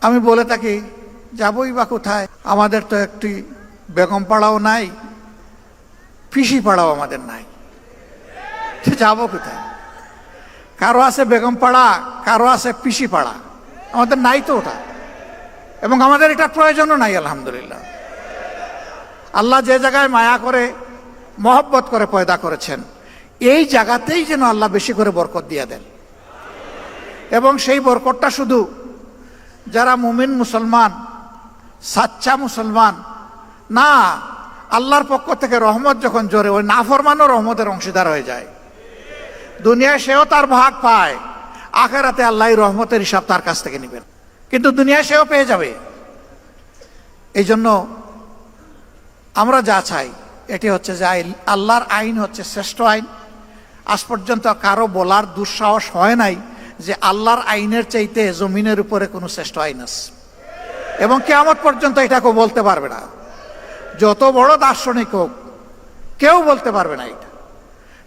আমি বলে থাকি, যাবই বা কোথায়? আমাদের তো একটি বেগম পাড়াও নাই, পিসি পাড়াও আমাদের নাই, যাবো কোথায়? কারো আছে বেগম পাড়া, কারো আছে পিসি পাড়া, আমাদের নাই তো ওটা, এবং আমাদের এটা প্রয়োজনও নাই। আলহামদুলিল্লাহ, আল্লাহ যে জায়গায় মায়া করে, মহব্বত করে পয়দা করেছেন, এই জায়গাতেই যেন আল্লাহ বেশি করে বরকত দিয়ে দেন, এবং সেই বরকতটা শুধু যারা মুমিন মুসলমান, সাচ্চা মুসলমান না, আল্লাহর পক্ষ থেকে রহমত যখন জোরে, ওই নাফরমানও রহমতের অংশীদার হয়ে যায়। দুনিয়ায় সেও তার ভাগ পায়, আখেরাতে আল্লাহ রহমতের হিসাব তার কাছ থেকে নেবেন, কিন্তু দুনিয়ায় সেও পেয়ে যাবে। এই জন্য আমরা যা চাই এটি হচ্ছে যে আল্লাহর আইন হচ্ছে শ্রেষ্ঠ আইন। আজ পর্যন্ত কারো বলার দুঃসাহস হয় নাই যে আল্লাহর আইনের চাইতে জমিনের উপরে কোনো শ্রেষ্ঠ আইন আছে, এবং কিয়ামত পর্যন্ত এটা কেউ বলতে পারবে না। যত বড় দার্শনিক হোক, কেউ বলতে পারবে না এটা।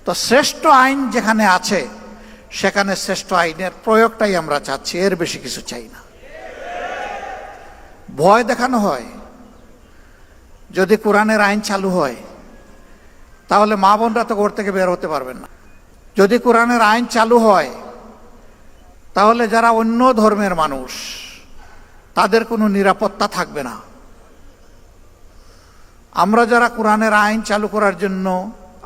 তো শ্রেষ্ঠ আইন যেখানে আছে সেখানে শ্রেষ্ঠ আইনের প্রয়োগটাই আমরা চাচ্ছি, এর বেশি কিছু চাই না। ভয় দেখানো হয়, যদি কোরআনের আইন চালু হয় তাহলে মা বোনরা তো ঘর থেকে বের হতে পারবেন না। যদি কোরআনের আইন চালু হয় তাহলে যারা অন্য ধর্মের মানুষ তাদের কোনো নিরাপত্তা থাকবে না। আমরা যারা কোরআনের আইন চালু করার জন্য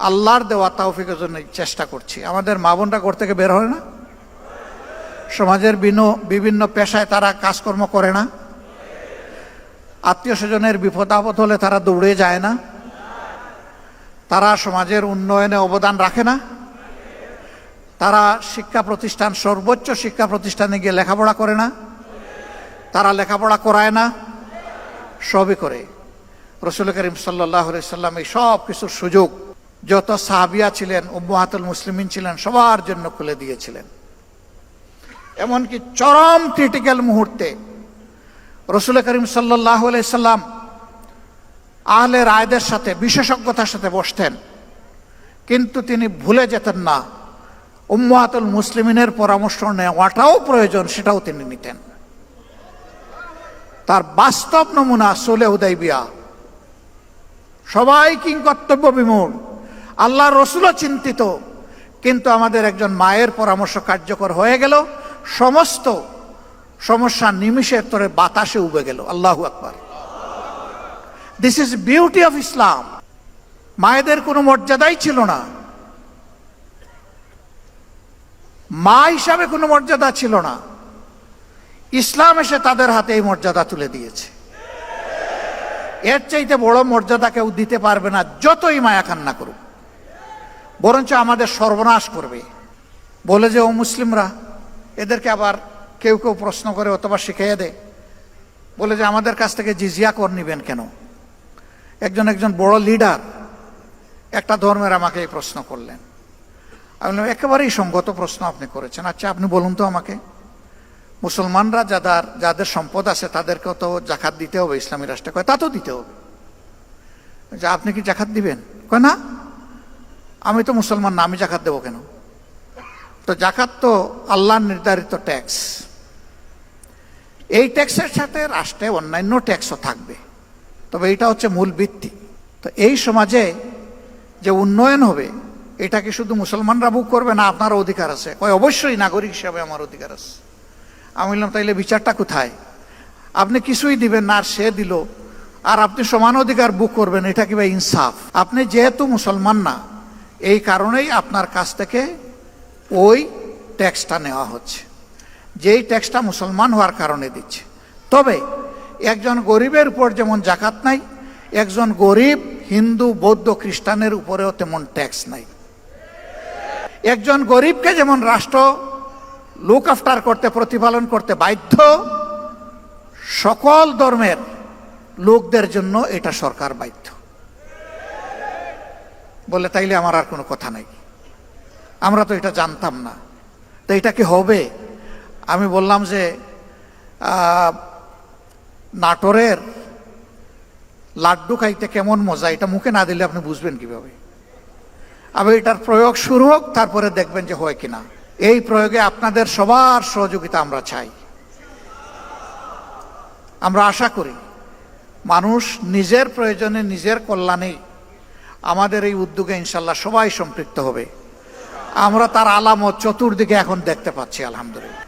আল্লাহর দেওয়া তৌফিকের জন্য চেষ্টা করছি, আমাদের মা বোনরা ঘর থেকে বের হয় না, সমাজের বিভিন্ন পেশায় তারা কাজকর্ম করে না, আত্মীয় স্বজনের বিপদ আপদ হলে তারা দৌড়ে যায় না, তারা সমাজের উন্নয়নে অবদান রাখে না, তারা শিক্ষা প্রতিষ্ঠান, সর্বোচ্চ শিক্ষা প্রতিষ্ঠানে গিয়ে লেখাপড়া করে না, তারা লেখাপড়া করায় না, সবই করে। রাসূল করিম সাল্লাল্লাহু আলাইহি সাল্লাম এই সব কিছুর সুযোগ যত সাহাবিয়া ছিলেন, উম্মাহাতুল মুসলিমিন ছিলেন, সবার জন্য খুলে দিয়েছিলেন। এমনকি চরম ক্রিটিক্যাল মুহূর্তে রাসূল করিম সাল্লাল্লাহু আলাইহি সাল্লাম আহলে রায়দের সাথে বিশেষজ্ঞতার সাথে বসতেন, কিন্তু তিনি ভুলে যেতেন না উম্মাহাতুল মুসলিমিনের পরামর্শ নেওয়াটাও প্রয়োজন, সেটাও তিনি নিতেন। তার বাস্তব নমুনা সুলহে হুদাইবিয়া। সবাই কিংকর্তব্য বিমূঢ়, আল্লাহ রসুলও চিন্তিত, কিন্তু আমাদের একজন মায়ের পরামর্শ কার্যকর হয়ে গেল, সমস্ত সমস্যা নিমিষের তরে বাতাসে উবে গেল। আল্লাহু আকবার। This is beauty of Islam. মায়েদের কোনো মর্যাদাই ছিল না, মা হিসাবে কোনো মর্যাদা ছিল না। ইসলাম এসে তাদের হাতে এই মর্যাদা তুলে দিয়েছে। এর চাইতে বড় মর্যাদা কেউ দিতে পারবে না, যতই মায়া কান্না করুক, বরঞ্চ আমাদের সর্বনাশ করবে। বলে যে ও মুসলিমরা, এদেরকে আবার কেউ কেউ প্রশ্ন করে অথবা শিখিয়ে দেয়, বলে যে আমাদের কাছ থেকে জিজিয়া কর নিবেন কেন? একজন বড় লিডার একটা ধর্মের আমাকে এই প্রশ্ন করলেন। আমি বললাম, একেবারেই সঙ্গত প্রশ্ন আপনি করেছেন। আচ্ছা আপনি বলুন তো আমাকে, মুসলমানরা যাদের সম্পদ আছে তাদেরকেও তো জাকাত দিতে হবে ইসলামী রাষ্ট্রে। কয় তা তো দিতে হবে। যে আপনি কি জাকাত দিবেন? কয় না, আমি তো মুসলমান না, আমি জাকাত দেবো কেন? তো জাকাত তো আল্লাহর নির্ধারিত ট্যাক্স, এই ট্যাক্সের সাথে রাষ্ট্রে অন্যান্য ট্যাক্সও থাকবে, তবে এটা হচ্ছে মূল ভিত্তি। তো এই সমাজে যে উন্নয়ন হবে, এটা কি শুধু মুসলমানরা বুক করবে না আপনারও অধিকার আছে? কয় অবশ্যই, নাগরিক হিসাবে আমার অধিকার আছে। আমি বললাম, তাইলে বিচারটা কোথায়? আপনি কিছুই দিবেন না আর সে দিল, আর আপনি সমান অধিকার বুক করবেন, এটা কি ভাই ইনসাফ? আপনি যেহেতু মুসলমান না, এই কারণেই আপনার কাছ থেকে ওই ট্যাক্সটা নেওয়া হচ্ছে, যেই ট্যাক্সটা মুসলমান হওয়ার কারণে দিচ্ছে। তবে একজন গরিবের উপর যেমন জাকাত নাই, একজন গরিব হিন্দু বৌদ্ধ খ্রিস্টানের উপরেও তেমন ট্যাক্স নাই। একজন গরিবকে যেমন রাষ্ট্র লুক আফটার করতে, প্রতিপালন করতে বাধ্য, সকল ধর্মের লোকদের জন্য এটা সরকার বাধ্য। বলে তাইলে আমার আর কোনো কথা নাই, আমরা তো এটা জানতাম না, তো এটা কি হবে? আমি বললাম যে নাটোরের লাড্ডু খাইতে কেমন মজা, এটা মুখে না দিলে আপনি বুঝবেন কিভাবে? আবার এটার প্রয়োগ শুরু হোক, তারপরে দেখবেন যে হয় কিনা। এই প্রয়োগে আপনাদের সবার সহযোগিতা আমরা চাই। আমরা আশা করি মানুষ নিজের প্রয়োজনে, নিজের কল্যাণে আমাদের এই উদ্যোগে ইনশাল্লাহ সবাই সম্পৃক্ত হবে। আমরা তার আলামত চতুর্দিকে এখন দেখতে পাচ্ছি, আলহামদুলিল্লাহ।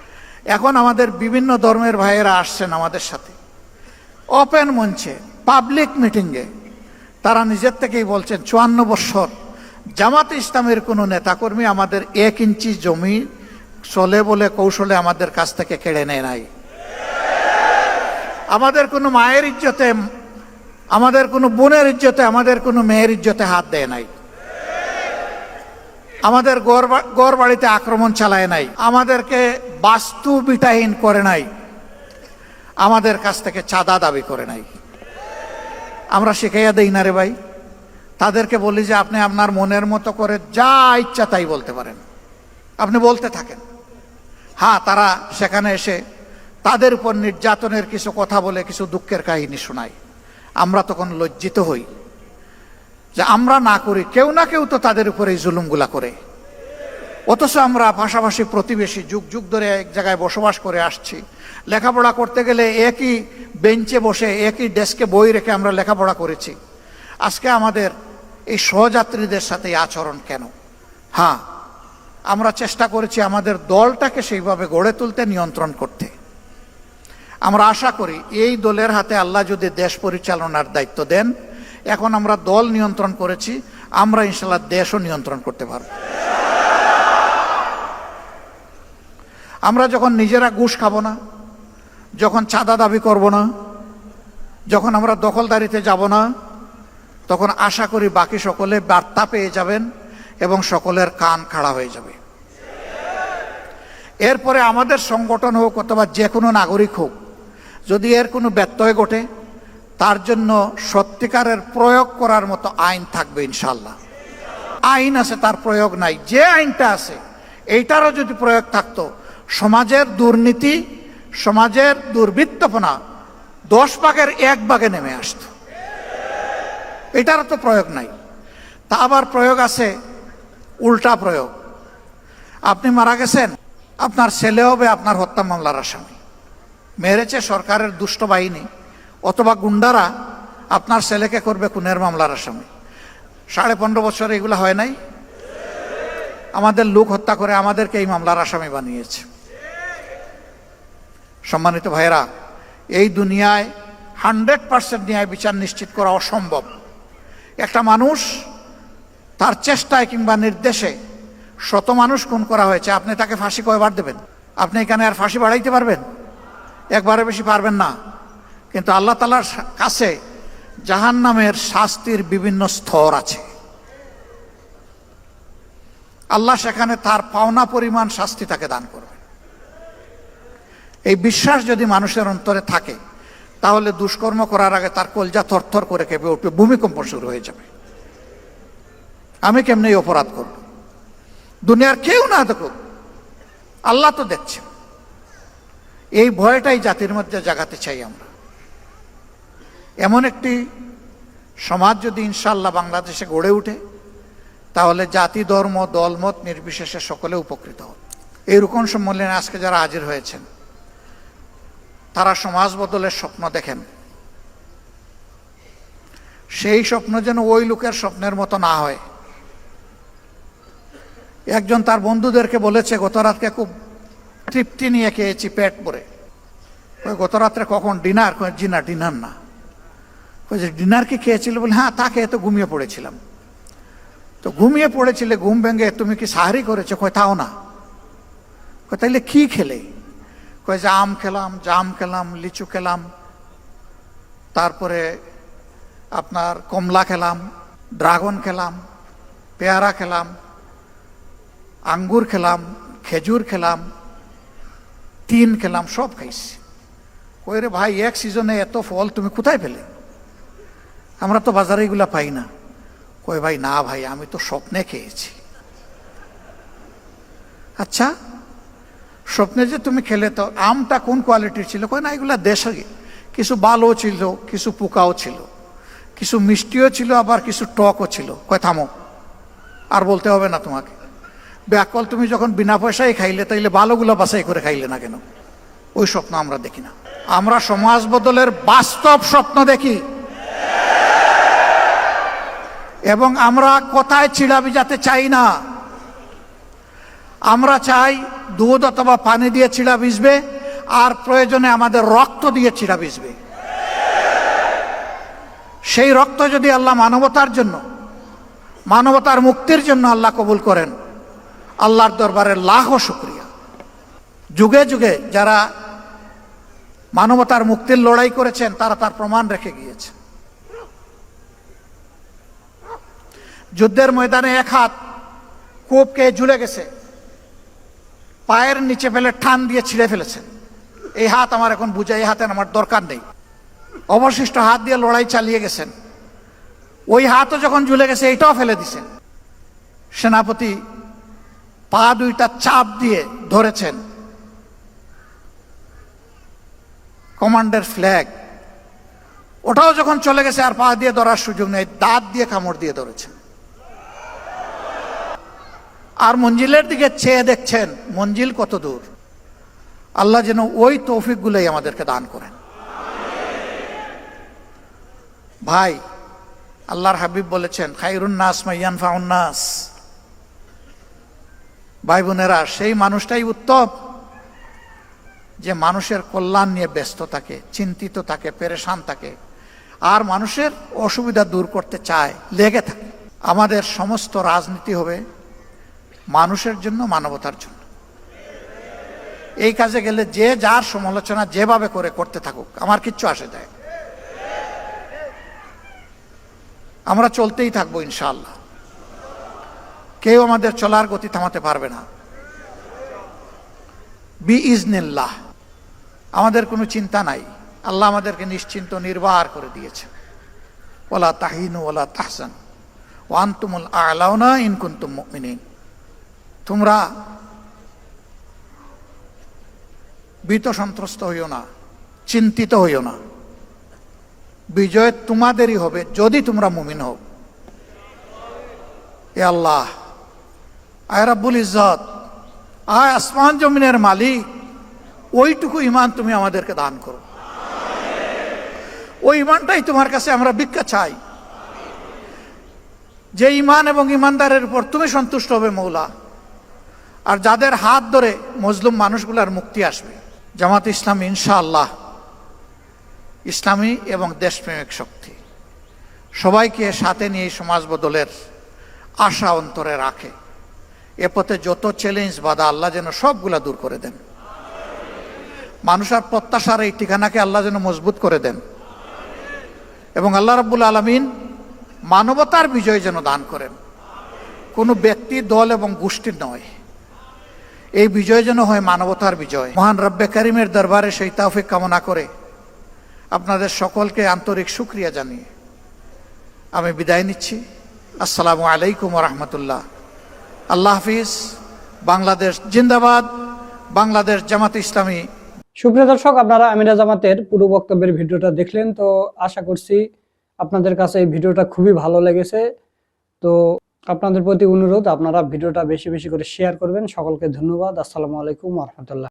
এখন আমাদের বিভিন্ন ধর্মের ভাইয়েরা আসছেন আমাদের সাথে, ওপেন মঞ্চে, পাবলিক মিটিংয়ে তারা নিজের থেকেই বলছেন 54 বছর জামাত ইসলামের কোনো নেতাকর্মী আমাদের 1 ইঞ্চি জমি চলে বলে কৌশলে আমাদের কাছ থেকে কেড়ে নেয় নাই। আমাদের কোনো মায়ের ইজ্জতে, আমাদের কোনো বোনের ইজ্জতে, আমাদের কোনো মেয়ের ইজ্জতে হাত দেয় নাই। আমাদের গড় বাড়িতে আক্রমণ চালায় নাই, আমাদেরকে বাস্তু বিটাহীন করে নাই, আমাদের কাছ থেকে চাঁদা দাবি করে নাই। আমরা শিখাইয়া দেই না রে ভাই, তাদেরকে বলি যে আপনি আপনার মনের মতো করে যা ইচ্ছা তাই বলতে পারেন, আপনি বলতে থাকেন। হ্যাঁ, তারা সেখানে এসে তাদের উপর নির্যাতনের কিছু কথা বলে, কিছু দুঃখের কাহিনী শোনায়। আমরা তখন লজ্জিত হই যে আমরা না করি, কেউ না কেউ তো তাদের উপরে এই জুলুমগুলা করে। অথচ আমরা পাশাপাশি প্রতিবেশী, যুগ যুগ ধরে এক জায়গায় বসবাস করে আসছি। লেখাপড়া করতে গেলে একই বেঞ্চে বসে, একই ডেস্কে বই রেখে আমরা লেখাপড়া করেছি। আজকে আমাদের এই সহযাত্রীদের সাথে এই আচরণ কেন? হ্যাঁ, আমরা চেষ্টা করেছি আমাদের দলটাকে সেইভাবে গড়ে তুলতে, নিয়ন্ত্রণ করতে। আমরা আশা করি এই দলের হাতে আল্লাহ যদি দেশ পরিচালনার দায়িত্ব দেন, এখন আমরা দল নিয়ন্ত্রণ করেছি, আমরা ইনশাল্লাহ দেশও নিয়ন্ত্রণ করতে পারব। আমরা যখন নিজেরা ঘুষ খাবো না, যখন চাঁদা দাবি করব না, যখন আমরা দখলদারিতে যাব না, তখন আশা করি বাকি সকলে বার্তা পেয়ে যাবেন এবং সকলের কান খাড়া হয়ে যাবে। এরপরে আমাদের সংগঠন হোক অথবা যে কোনো নাগরিক হোক, যদি এর কোনো ব্যত্যয় ঘটে, তার জন্য সত্যিকারের প্রয়োগ করার মতো আইন থাকবে ইনশাল্লাহ। আইন আছে, তার প্রয়োগ নাই। যে আইনটা আছে এইটারও যদি প্রয়োগ থাকতো, সমাজের দুর্নীতি, সমাজের দুর্বৃত্তপনা 10 ভাগের 1 ভাগে নেমে আসতো। এটারও তো প্রয়োগ নাই। তা আবার প্রয়োগ আছে উল্টা প্রয়োগ। আপনি মারা গেছেন, আপনার ছেলে হবে আপনার হত্যা মামলার আসামি। মেরেছে সরকারের দুষ্ট বাহিনী অথবা গুন্ডারা, আপনার ছেলেকে করবে খুনের মামলার আসামি। 15.5 বছর এগুলো হয় নাই? আমাদের লোক হত্যা করে আমাদেরকে এই মামলার আসামি বানিয়েছে। সম্মানিত ভাইয়েরা, এই দুনিয়ায় 100% ন্যায় বিচার নিশ্চিত করা অসম্ভব। একটা মানুষ তার চেষ্টায় কিংবা নির্দেশে 100 মানুষ খুন করা হয়েছে, আপনি তাকে ফাঁসি কয়বার দেবেন? আপনি এখানে আর ফাঁসি বাড়াইতে পারবেন? একবারে বেশি পারবেন না। কিন্তু আল্লাহ তাআলার কাছে জাহান্নামের শাস্তির বিভিন্ন স্তর আছে। আল্লাহ সেখানে তার পাওনা পরিমাণ শাস্তি তাকে দান করবে। এই বিশ্বাস যদি মানুষের অন্তরে থাকে, তাহলে দুষ্কর্ম করার আগে তার কলজা থরথর করে কেঁপে উঠবে, ভূমিকম্প শুরু হয়ে যাবে। আমি কেমনে এই অপরাধ করব? দুনিয়ার কেউ না দেখুক, আল্লাহ তো দেখছে। এই ভয়টাই জাতির মধ্যে জাগাতে চাই আমরা। এমন একটি সমাজ যদি ইনশাআল্লাহ বাংলাদেশে গড়ে ওঠে, তাহলে জাতি, ধর্ম, দলমত নির্বিশেষে সকলে উপকৃত হবে। এই রুকন সম্মেলনে আজকে যারা হাজির হয়েছেন, তারা সমাজ বদলের স্বপ্ন দেখেন। সেই স্বপ্ন যেন ওই লোকের স্বপ্নের মতো না হয়। একজন তার বন্ধুদেরকে বলেছে, গত রাতকে খুব তৃপ্তি নিয়ে খেয়েছি, পেট ভরে। গত রাত্রে কখন? ডিনার? জি না, ডিনার না। ডিনার কি খেয়েছিল? বলে হ্যাঁ, তা খেয়ে তো ঘুমিয়ে পড়েছিলাম। তো ঘুমিয়ে পড়েছিলে, ঘুম ভেঙে তুমি কি সাহারি করেছো? কয় তাও না। তাইলে কি খেলে? কয় যে আম খেলাম, জাম খেলাম, লিচু খেলাম, তারপরে আপনার কমলা খেলাম, ড্রাগন খেলাম, পেয়ারা খেলাম, আঙ্গুর খেলাম, খেজুর খেলাম, তিন খেলাম, সব খাইছি। কই রে ভাই, এক সিজনে এত ফল তুমি কোথায় পেলে? আমরা তো বাজারে এগুলা পাই না। কই ভাই না ভাই, আমি তো স্বপ্নে খেয়েছি। আচ্ছা, স্বপ্নে যে তুমি খেলে, তো আমটা কোন কোয়ালিটির ছিল? কই না, এগুলা দেশে কিছু ভালো ছিল, কিছু পোকাও ছিল, কিছু মিষ্টিও ছিল, আবার কিছু টকও ছিল। কয় থামো, আর বলতে হবে না তোমাকে। ব্যাকল, তুমি যখন বিনা পয়সায় খাইলে, তাইলে ভালোগুলো বাছাই করে খাইলে না কেন? ওই স্বপ্ন আমরা দেখি না। আমরা সমাজ বদলের বাস্তব স্বপ্ন দেখি, এবং আমরা কোথায় চিড়া ভিজাতে চাই না। আমরা চাই দুধ অথবা পানি দিয়ে চিড়া ভিজবে, আর প্রয়োজনে আমাদের রক্ত দিয়ে চিড়া ভিজবে। সেই রক্ত যদি আল্লাহ মানবতার জন্য, মানবতার মুক্তির জন্য আল্লাহ কবুল করেন, আল্লাহর দরবারে লাখো শুকরিয়া। যুগে যুগে যারা মানবতার মুক্তির লড়াই করেছেন, তারা তার প্রমাণ রেখে গিয়েছে। যুদ্ধের ময়দানে এক হাত কোপকে ঝুলে গেছে, পায়ের নিচে ফেলে টান দিয়ে ছিঁড়ে ফেলেছেন। এই হাত আমার এখন বুঝাই, এই হাতের আমার দরকার নেই। অবশিষ্ট হাত দিয়ে লড়াই চালিয়ে গেছেন। ওই হাতও যখন ঝুলে গেছে, এইটাও ফেলে দিছেন। সেনাপতি পা দুইটা চাপ দিয়ে ধরেছেন কমান্ডের ফ্ল্যাগ, ওটাও যখন চলে গেছে, আর পা দিয়ে ধরার সুযোগ নেই, দাঁত দিয়ে কামড় দিয়ে ধরেছেন। আর মঞ্জিলের দিকে চেয়ে দেখছেন মঞ্জিল কত দূর। আল্লাহ যেন ওই তৌফিকগুলোই আমাদেরকে দান করেন। ভাই, আল্লাহর হাবিব বলেছেন, খায়রুন নাস মাইয়ান ফাউন নাস। ভাই বোনেরা, সেই মানুষটাই উত্তম যে মানুষের কল্যাণ নিয়ে ব্যস্ত থাকে, চিন্তিত থাকে, পেরেশান থাকে, আর মানুষের অসুবিধা দূর করতে চায়, লেগে থাকে। আমাদের সমস্ত রাজনীতি হবে মানুষের জন্য, মানবতার জন্য। এই কাজে গেলে যে যার সমালোচনা যেভাবে করে করতে থাকুক, আমার কিচ্ছু আসে যায়। আমরা চলতেই থাকবো ইনশাআল্লাহ। কেউ আমাদের চলার গতি থামাতে পারবে না বিইজনিল্লাহ। আমাদের কোনো চিন্তা নাই, আল্লাহ আমাদেরকে নিশ্চিন্ত নির্বাহ করে দিয়েছে। ওয়ালা তাহিনু ওয়ালা তাহজানু ওয়া আনতুমুল আ'লাউনা ইন কুনতুম মুমিনিন। তোমরা ভীত সন্ত্রস্ত হইও না, চিন্তিত হইও না, বিজয় তোমাদেরই হবে যদি তোমরা মুমিন হও। এ আল্লাহ, আয় রাব্বুল ইজ্জত, আয় আসমান জমিনের মালিক, ওইটুকু ঈমান তুমি আমাদেরকে দান করো। ওই ঈমানটাই তোমার কাছে আমরা ভিক্ষা চাই, যে ঈমান এবং ঈমানদারের উপর তুমি সন্তুষ্ট হবে মৌলা, আর যাদের হাত ধরে মজলুম মানুষগুলার মুক্তি আসবে। জামাত ইসলামী ইনশাআল্লাহ ইসলামী এবং দেশপ্রেমিক শক্তি, সবাইকে সাথে নিয়ে সমাজ বদলের আশা অন্তরে রাখে। এ পথে যত চ্যালেঞ্জ বাধা আল্লাহ যেন সবগুলা দূর করে দেন। মানুষের প্রত্যাশার এই ঠিকানাকে আল্লাহ যেন মজবুত করে দেন, এবং আল্লাহ রাব্বুল আলামিন মানবতার বিজয় যেন দান করেন, কোনো ব্যক্তি, দল এবং গোষ্ঠীর নয়। এই বিজয় যেন হয় মানবতার বিজয়। মহান রব্বে কারিমের দরবারে সেই তৌফিক কামনা করে আপনাদের সকলকে আন্তরিক শুকরিয়া জানিয়ে আমি বিদায় নিচ্ছি। আসসালামু আলাইকুম ওয়া রাহমাতুল্লাহ। আল্লাহ হাফিজ। বাংলাদেশ জিন্দাবাদ। বাংলাদেশ জামাত ইসলামী। সুপ্রিয় দর্শক, আপনারা আমিরা জামাতের পুরো বক্তব্যের ভিডিওটা দেখলেন, তো আশা করছি আপনাদের কাছে এই ভিডিওটা খুবই ভালো লেগেছে। তো আপনাদের প্রতি অনুরোধ, আপনারা ভিডিওটা বেশি বেশি করে শেয়ার করবেন। সকলকে ধন্যবাদ। আসসালামু আলাইকুম ওয়া রাহমাতুল্লাহ।